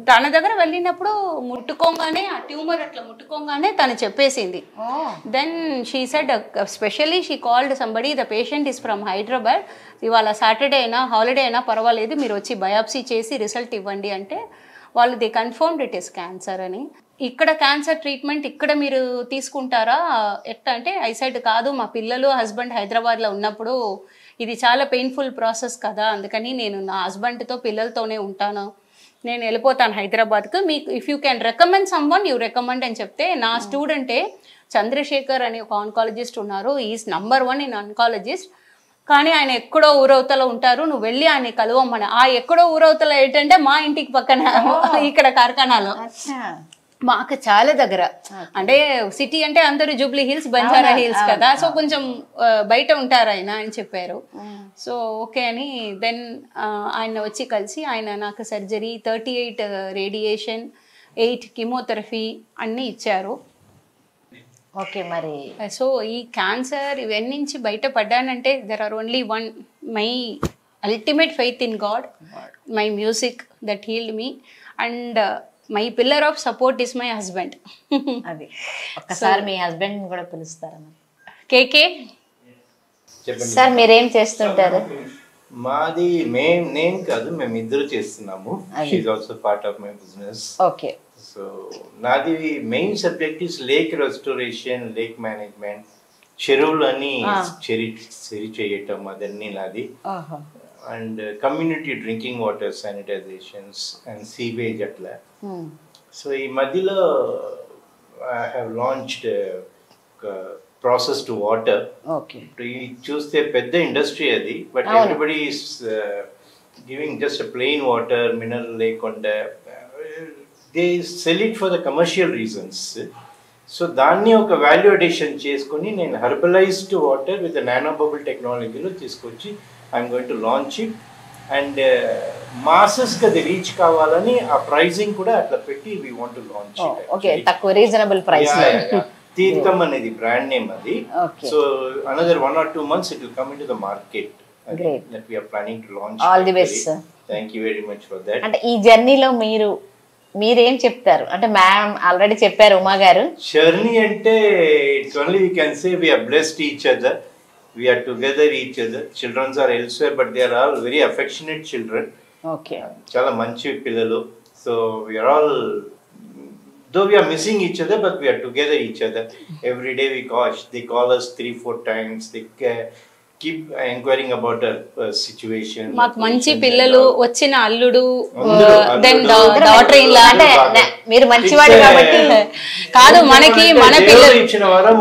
తన దగ్గర వెళ్ళినప్పుడు ముట్టుకోగానే ఆ ట్యూమర్ అట్లా ముట్టుకోగానే తను చెప్పేసింది. Then she said specially she called somebody, the patient is from Hyderabad, ఇవాళ సాటర్డే అయినా హాలిడే అయినా పర్వాలేదు, మీరు వచ్చి బయాప్సీ చేసి రిజల్ట్ ఇవ్వండి అంటే వాళ్ళు they confirmed it is cancer అని. ఇక్కడ క్యాన్సర్ ట్రీట్మెంట్ ఇక్కడ మీరు తీసుకుంటారా ఎట్లా అంటే ఐ సెడ్ కాదు, మా పిల్లలు హస్బెండ్ హైదరాబాద్లో ఉన్నప్పుడు ఇది చాలా పెయిన్ఫుల్ ప్రాసెస్ కదా, అందుకని నేను నా హస్బెండ్తో పిల్లలతోనే ఉంటాను, నేను వెళ్ళిపోతాను హైదరాబాద్కు, మీకు if you can recommend someone you recommend అని చెప్తే నా స్టూడెంటే చంద్రశేఖర్ అని ఒక ఆన్కాలజిస్ట్ ఉన్నారు, ఈజ్ నంబర్ 1 ఇన్ ఆన్కాలజిస్ట్, కానీ ఆయన ఎక్కడో ఊరవతలో ఉంటారు, నువ్వు వెళ్ళి ఆయన కలవమ్మని. ఆ ఎక్కడో ఊరవతలో ఏంటంటే మా ఇంటికి పక్కన ఇక్కడ కార్ఖానాలో, మాకు చాలా దగ్గర. అంటే సిటీ అంటే అందరూ జూబ్లీ హిల్స్, బంజారా హిల్స్ కదా, సో కొంచెం బయట ఉంటారు ఆయన అని చెప్పారు. సో ఓకే అని దెన్ ఆయన వచ్చి కలిసి ఆయన నాకు సర్జరీ, 38 రేడియేషన్, 8 కీమోథెరపీ అన్నీ ఇచ్చారు. ఓకే, మరి సో ఈ క్యాన్సర్ ఇవన్నీ నుంచి బయటపడ్డానంటే there are only one, my ultimate faith in God, my music that healed me, and my pillar of support is my husband. అది ఒక్కసారి మీ హస్బెండ్ కూడా పిలుస్తారా? కేకే సార్ మీరేం చేస్తుంటారు? మాది నేను కాదు, మేము ఇద్దరు చేస్తున్నాము. She is also part of my business. Okay, so నాది main subject is lake restoration, lake management, చెరువులు అని సరి చేయటం, అదన్నీ నాది. And community drinking water sanitizations and sewage అట్లా. సో ఈ మధ్యలో I have launched processed water. చూస్తే పెద్ద ఇండస్ట్రీ అది, but everybody is giving just plain water, mineral లేకుండా. They sell it for the commercial reasons. So దాన్ని ఒక వాల్యూ అడిషన్ చేసుకొని నేను హెర్బలైజ్డ్ వాటర్ విత్ నానో బబుల్ టెక్నాలజీలో తీసుకొచ్చి I'm going to launch it. And మాసెస్కి అది రీచ్ కావాలని ఆ ప్రైజింగ్ కూడా అట్లా పెట్టి we want to launch it. Okay, తక్కువ రీజనబుల్ ప్రైస్. తీర్థం అనేది బ్రాండ్ నేమ్ అది. So another 1 or 2 months it will come into the market. Great. That we are planning to launch. All the best, sir. Thank you very much for that. అంటే ఈ జర్నీలో మీరు మీరేం చెప్తారు? అంటే ma'am already చెప్పారు ఉమా గారు. జర్నీ అంటే it's only we can say we are blessed each other, we are together each other. Children are elsewhere, but they are all very affectionate children. Okay. చాలా మంచి పిల్లలు. So we are all, though we are missing each other, but we are together each other. Every day they call us 3-4 times. They keep inquiring about our situation. మాకు మంచి పిల్లలు, వచ్చిన అల్లుడు, then daughter in law. అంటే మీరు మంచివాడు కాబట్టి కాదు, మనకి మన పిల్లలు ఇచ్చిన వారం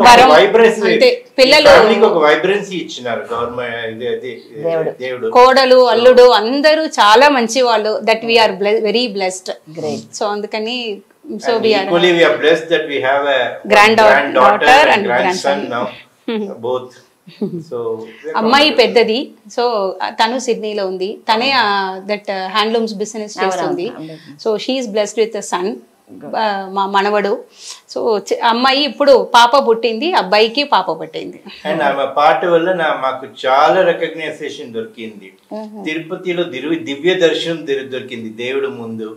పిల్లలు ఒక వైబ్రెన్సీ ఇచ్చినారు గవర్నమెంట్, దేవుడు. కోడలు, అల్లుడు అందరూ చాలా మంచి వాళ్ళు. That we are very blessed. So అందుకని so we are equally we are blessed that we have a granddaughter and grandson now, both. So అమ్మాయి పెద్దది, సో తను సిడ్నీలో ఉంది. తనే దట్ హ్యాండ్లూమ్స్ బిజినెస్ చేస్తుంది. So she is blessed with son, మా మనవడు. సో అమ్మాయి ఇప్పుడు పాప పుట్టింది, అబ్బాయికి పాప పుట్టింది. అండ్ ఆమె పాట వల్ల మాకు చాలా రికగ్నైజేషన్ దొరికింది. తిరుపతిలో దివ్య దర్శనం దొరికింది దేవుడు ముందు,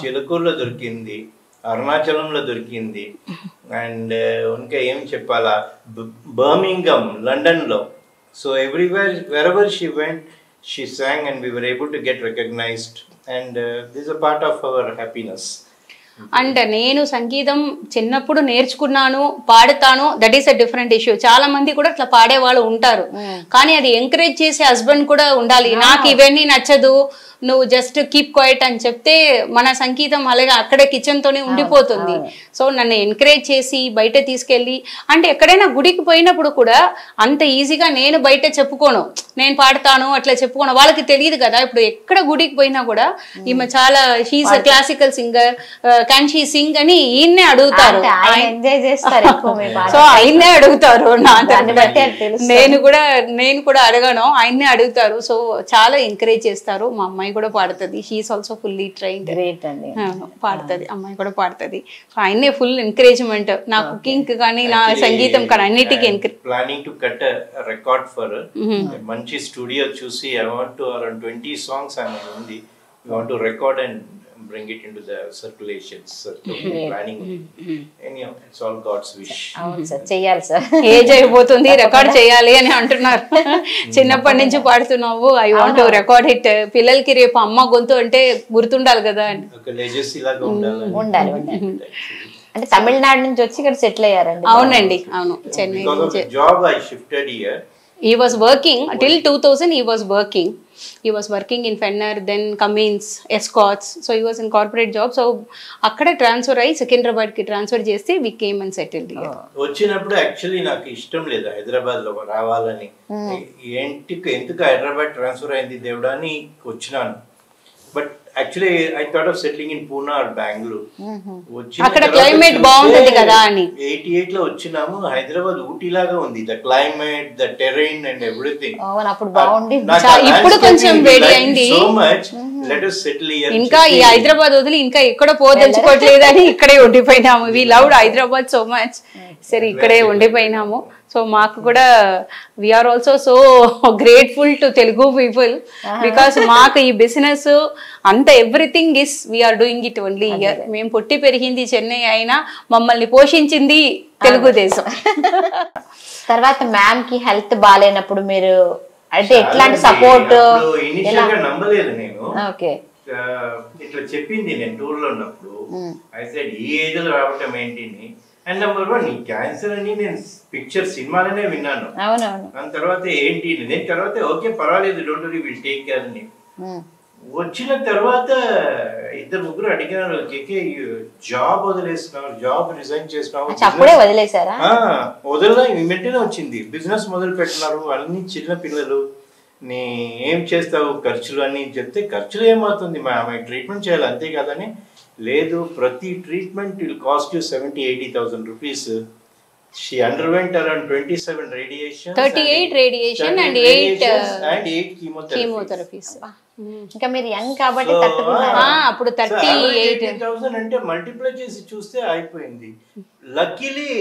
చిలుకూరులో దొరికింది, అరుణాచలంలో దొరికింది, అండ్ ఇంకా ఏం చెప్పాలా, బర్మింగమ్, లండన్ లో. So everywhere wherever she went she sang and we were able to get recognized, and this is a part of our happiness. And నేను సంగీతం చిన్నప్పుడు నేర్చుకున్నాను, పాడుతాను, that is a different issue. చాలా మంది కూడా అట్లా పాడేవాళ్ళు ఉంటారు, కానీ అది ఎంకరేజ్ చేసే హస్బెండ్ కూడా ఉండాలి. నాకు ఇవన్నీ నచ్చదు, నువ్వు జస్ట్ కీప్ క్వైట్ అని చెప్తే మన సంగీతం అలాగే అక్కడే కిచెన్ తోనే ఉండిపోతుంది. సో నన్ను ఎంకరేజ్ చేసి బయట తీసుకెళ్ళి, అంటే ఎక్కడైనా గుడికి పోయినప్పుడు కూడా అంత ఈజీగా నేను బయట చెప్పుకోను, నేను పాడతాను అట్లా చెప్పుకోను, వాళ్ళకి తెలియదు కదా. ఇప్పుడు ఎక్కడ గుడికి పోయినా కూడా ఈమె చాలా she is classical singer, can she sing అని ఈయన్నే అడుగుతారు. సో ఆయన్నే అడుగుతారు, నేను కూడా అడగను, ఆయన్నే అడుగుతారు. సో చాలా ఎంకరేజ్ చేస్తారు. మా అమ్మాయి కూడా పాడుతుంది, she is also fully trained. Great అండి. పాడుతుంది, అమ్మాయి కూడా పాడుతుంది. సో ఆయన్నే ఫుల్ ఎంకరేజ్మెంట్, నా కుకింగ్ కానీ నా సంగీతం కానీ అన్నిటికీ planning to cut record for మంచి స్టూడియో చూసి I want to around 20 songs ఉంది. We want to record and bring it into the circulations. Planning. Anyhow, it's all God's wish. అవును సార్, చెయ్యాలి సార్. ఏజ్ అయిపోతుంది, రికార్డ్ చేయాలి అని అంటున్నారు. చిన్నప్పటి నుంచి పాడుతున్నావు, I want to record it. పిల్లలకి రేపు అమ్మ గొంతు అంటే గుర్తుండాలి కదా అని. ఒక లెజెసీ లాగా ఉండాలి. అంటే తమిళనాడు నుంచి వచ్చి ఇక్కడ సెటిల్ అయ్యారండి? అవునండి, అవును, చెన్నై నుంచి. Job I shifted here. He was working till 2000. He was working in Fenner, then Cummins, Escorts. So he was in corporate job. So akkada transfer ayi Secunderabad ki transfer chesti we came and settled here. వచ్చినప్పుడు actually నాకు ఇష్టం లేదు హైదరాబాద్ లో రావాలని. ఎందుకు Hyderabad transfer అయింది దేవుడా అని వచ్చినాను. But actually I thought of settling in Poona or Bengaluru. అక్కడ క్లైమేట్ బాగుంటుంది కదా అని 88 లో వచ్చినాము. హైదరాబాద్ ఊటీ లాగా ఉంది, the climate, the terrain and everything. అప్పుడు బాగుంది, ఇప్పుడు కొంచెం వేడి అయింది. So much let us settle here. ఇంకా ఈ హైదరాబాద్ వదిలి ఇంకా ఎక్కడ పోదలుచుకోవట్లేదు అని ఇక్కడే ఉండిపోయినాము. We loved Hyderabad so much, సరే ఇక్కడే ఉండిపోయినాము. సో మాకు కూడా we are also so grateful to Telugu people, because మాకు ఈ బిజినెస్ అంత everything is we are doing it only here. మేము పుట్టి పెరిగింది చెన్నై అయినా మమ్మల్ని పోషించింది తెలుగుదేశం. తర్వాత మ్యామ్ కి హెల్త్ బాగాలేనప్పుడు మీరు అంటే ఎట్లాంటి సపోర్ట్? నమ్మలేదు నేను. ఓకే, ఇట్లా చెప్పింది నేను టూర్ లో ఉన్నప్పుడు. అయితే ఈ ఏజ్ లో రావటం ఏంటి అండ్ నెంబర్ 1 నీ క్యాన్సర్ అని నేను పిక్చర్ సినిమాలోనే విన్నాను. దాని తర్వాత ఏంటి నేను తర్వాత ఓకే పర్వాలేదు, don't worry, will take care అని. వచ్చిన తర్వాత 2-3 అడిగినారు, జాబ్ వదిలేస్తున్నావు, జాబ్ రిజైన్ చేస్తున్నావు. అప్పుడే వదిలేసారా? వదలదా, వెంటనే వచ్చింది. బిజినెస్ మొదలు పెట్టినారు, అన్ని చిన్న పిల్లలు, నీ ఏం చేస్తావు, ఖర్చులు అని చెప్తే ఖర్చులు ఏమవుతుంది, ఆమె ట్రీట్మెంట్ చేయాలి అంతే కదని. లేదు, ప్రతి treatment will cost you 70,000-80,000 rupees. She underwent around 27 radiations, 38 radiation and 8 chemotherapies. ఇంకా మీరు యంగ్ కాబట్టి తట్టుకున్నారు. అప్పుడు 38,000 అంటే మల్టిప్లై చేసి చూస్తే అయిపోయింది. లక్కీలీ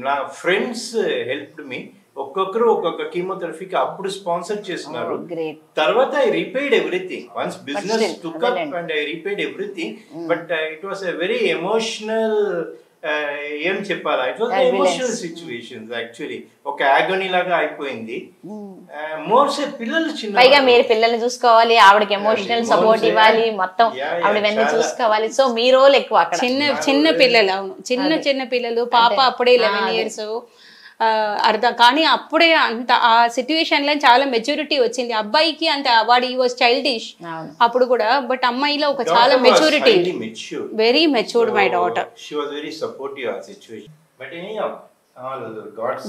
నా ఫ్రెండ్స్ హెల్ప్డ్ మీ. ఒక్కొక్కరు ఒక్కొక్క కీమోథెరపీకి అప్పుడు స్పాన్సర్ చేస్తున్నారు. గ్రేట్. తర్వాత I repaid everything once business took up and I repaid everything. But it was a very emotional, ఏం చెప్పాలా, it was emotional situations actually. ఒక ఆగోనీ లాగా అయిపోయింది. మోర్సే పిల్లలు చిన్న, పైగా మీరు పిల్లల్ని చూసుకోవాలి, ఆవిడకి ఎమోషనల్ సపోర్ట్ ఇవ్వాలి, మొత్తం ఆవిడ వెన్నీ చూసుకోవాలి. సో మీ రోల్ ఎక్కువ అక్కడ. చిన్న పిల్లలు. అవును, చిన్న పిల్లలు. పాప అప్పుడే 11 years అర్థం. కానీ అప్పుడే అంత ఆ సిచ్యువేషన్ లో చాలా మెచ్యూరిటీ వచ్చింది. అబ్బాయికి అంత వాడు ఈ వాజ్ చైల్డిష్ అప్పుడు కూడా, బట్ అమ్మాయిలో ఒక చాలా maturity, very matured my daughter. She was very supportive ఆ situation. But anyhow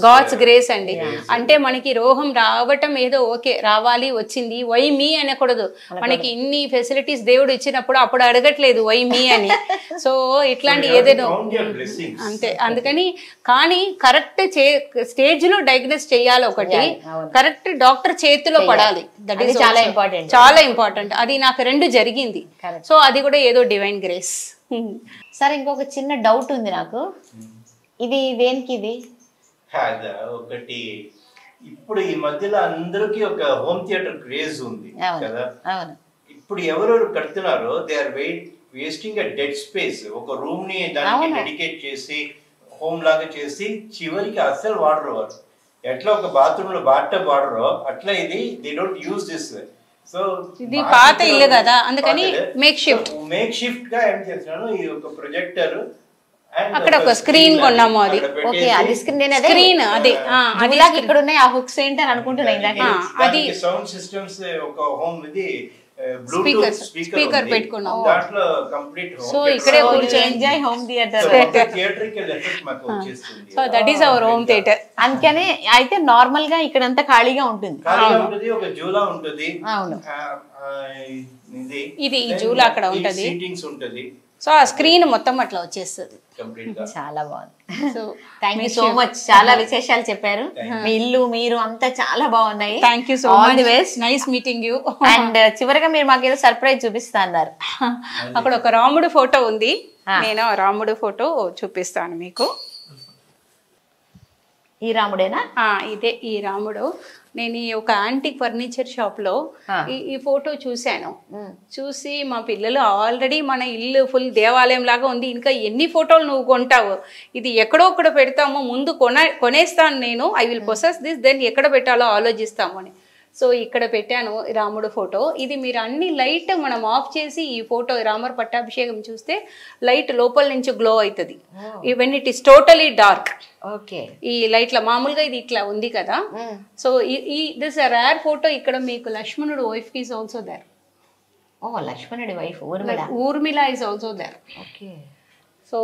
God's grace అండి. అంటే మనకి రోగం రావటం ఏదో ఓకే, రావాలి, వచ్చింది, వై మీ అనకూడదు. మనకి ఇన్ని ఫెసిలిటీస్ దేవుడు ఇచ్చినప్పుడు అప్పుడు అడగట్లేదు వై మీ అని. సో ఇట్లాంటి ఏదేదో అంతే. అందుకని కానీ కరెక్ట్ స్టేజ్ లో డయాగ్నోస్ చేయాలి, ఒకటి కరెక్ట్ డాక్టర్ చేతిలో పడాలి. దట్ ఈస్ చాలా ఇంపార్టెంట్, చాలా ఇంపార్టెంట్. అది నాకు 2 జరిగింది. సో అది కూడా ఏదో డివైన్ గ్రేస్. సరే, ఇంకొక చిన్న డౌట్ ఉంది నాకు. ఇది దేనికి? ఇది ఒకటి ఇప్పుడు ఈ మధ్యలో అందరికి ఒక హోమ్ థియేటర్ క్రేజ్ ఉంది కదా. ఇప్పుడు ఎవరెవరు కడుతున్నారో they are wasting a dead space. ఒక రూమ్ ని దానికి డెడికేట్ చేసి హోమ్ లాగా చేసి చివరికి అస్సలు వాడరు వారు. ఎట్లా ఒక బాత్రూమ్ లో బాత్టబ్ వాడరో అట్లా ఇది they don't use this. So ఇది పాత ఇల్లు కదా, అందుకని మేక్ షిఫ్ట్ గా ఏం చేస్తున్నాను, ఈ ఒక ప్రొజెక్టర్ అక్కడ ఒక స్క్రీన్ కొన్నాము. అది అది స్క్రీన్ అదే ఇక్కడ ఉన్నాయి. ఆ హుక్స్ ఏంటి అని అనుకుంటున్నాయి. అది సౌండ్ సిస్టమ్స్ ఒక హోమ్ ఇది స్పీకర్ పెట్టుకున్నాం దాంట్లో కంప్లీట్. సో ఇక్కడే enjoy home theatre. Theatrical effect మాకు వచ్చేస్తుంది. So that is our home theatre. అందుకని అయితే నార్మల్ గా ఇక్కడ అంతా ఖాళీగా ఉంటుంది. ఒక జూలా ఉంటుంది. అవును, ఇది ఈ జూలా అక్కడ ఉంటది, సీటింగ్స్ ఉంటది. సో ఆ స్క్రీన్ మొత్తం అట్లా వచ్చేస్తుంది. చాలా బాగుంది. So thank you so much. చాలా విశేషాలు చెప్పారు. మీ ఇల్లు మీరు అంతా చాలా బాగున్నాయి. Thank you so much. Nice meeting you. And చివరిగా మీరు మాకు ఏదో సర్ప్రైజ్ చూపిస్తా అన్నారు. అక్కడ ఒక రాముడు ఫోటో ఉంది. నేను రాముడు ఫోటో చూపిస్తాను మీకు. ఈ రాముడేనా? ఇదే ఈ రాముడు. నేను ఈ ఒక యాంటిక్ ఫర్నిచర్ షాప్ లో ఈ ఫోటో చూశాను. చూసి మా పిల్లలు ఆల్రెడీ మన ఇల్లు ఫుల్ దేవాలయం లాగా ఉంది, ఇంకా ఎన్ని ఫోటోలు నువ్వు కొంటావు, ఇది ఎక్కడో ఒక్కడ పెడతాము, ముందు కొనేస్తాను నేను, I will possess this, then ఎక్కడ పెట్టాలో ఆలోచిస్తాము అని. సో ఇక్కడ పెట్టాను రాముడు ఫోటో. ఇది మీరు అన్ని లైట్ మనం ఆఫ్ చేసి ఈ ఫోటో రామర్ పట్టాభిషేకం చూస్తే లైట్ లోపల నుంచి గ్లో అవుతుంది. Even it is totally dark. Okay, ఈ లైట్ల మామూలుగా ఇది ఇట్లా ఉంది కదా. సో ఈ దిస్ రేర్ ఫోటో. ఇక్కడ మీకు Lakshmanudu wife is also there. లక్ష్మణుడి wife Urmila is also there. Okay, so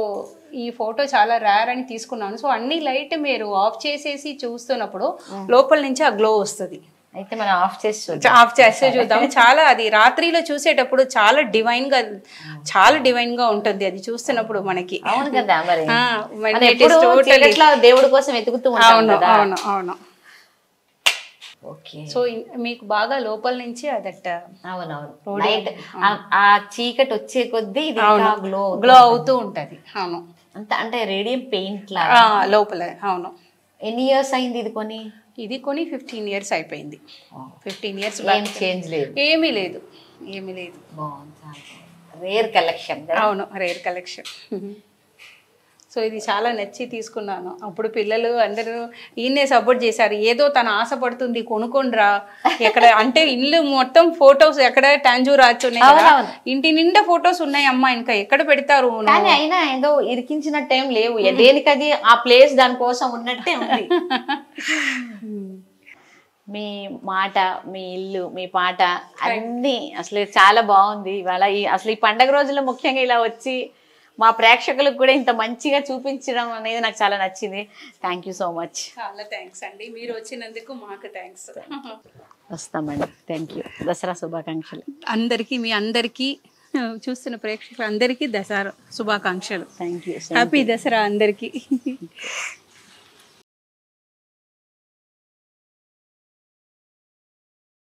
ఈ ఫోటో చాలా రేర్ అని తీసుకున్నాను. సో అన్ని లైట్ మీరు ఆఫ్ చేసేసి చూస్తున్నప్పుడు లోపల నుంచి ఆ గ్లో వస్తుంది. అయితే మనం ఆఫ్ చేస్తే చూద్దాం. చాలా అది రాత్రిలో చూసేటప్పుడు చాలా డివైన్ గా ఉంటుంది అది చూస్తున్నప్పుడు మనకి. అవును కదా, మరి దేవుడి కోసం వెతుకుతూ ఉంటాం కదా. అవును అవును. సో మీకు బాగా లోపల నుంచి అదట. అవునవును, లైట్ ఆ చీకటి వచ్చే కొద్దీ గ్లో అవుతూ ఉంటది. అవును, అంత అంటే రేడియం పెయింట్ లా లోపల. అవును. ఎన్ని ఇయర్స్ అయింది ఇది కొని? ఇది కొని 15 years అయిపోయింది. 15 years చేంజ్ లేదు, ఏమీ లేదు. Rare collection. అవును, రేర్ కలెక్షన్. సో ఇది చాలా నచ్చి తీసుకున్నాను. అప్పుడు పిల్లలు అందరూ ఈయన్నే సపోర్ట్ చేశారు. ఏదో తను ఆశపడుతుంది కొనుక్కొనిరా, ఎక్కడ అంటే ఇల్లు మొత్తం ఫొటోస్ ఎక్కడ టాంజూర్ రాచున్నాయి, ఇంటి నిండా ఫొటోస్ ఉన్నాయి అమ్మా, ఇంకా ఎక్కడ పెడతారు. కానీ అయినా ఏదో ఇరికించినట్టు ఏం లేవు, దేనికది ఆ ప్లేస్ దానికోసం ఉన్నట్టే ఉంది. మీ మాట, మీ ఇల్లు, మీ పాట అన్నీ అసలు చాలా బాగుంది. ఇవాళ అసలు ఈ పండగ రోజుల్లో ముఖ్యంగా ఇలా వచ్చి మా ప్రేక్షకులకు కూడా ఇంత మంచిగా చూపించడం అనేది నాకు చాలా నచ్చింది. Thank you so much. చాలా థ్యాంక్స్ అండి, మీరు వచ్చినందుకు మాకు థ్యాంక్స్. వస్తామండి. Thank you. దసరా శుభాకాంక్షలు అందరికీ, మీ అందరికీ, చూస్తున్న ప్రేక్షకులు అందరికీ దసరా శుభాకాంక్షలు. Thank you. హ్యాపీ దసరా అందరికీ.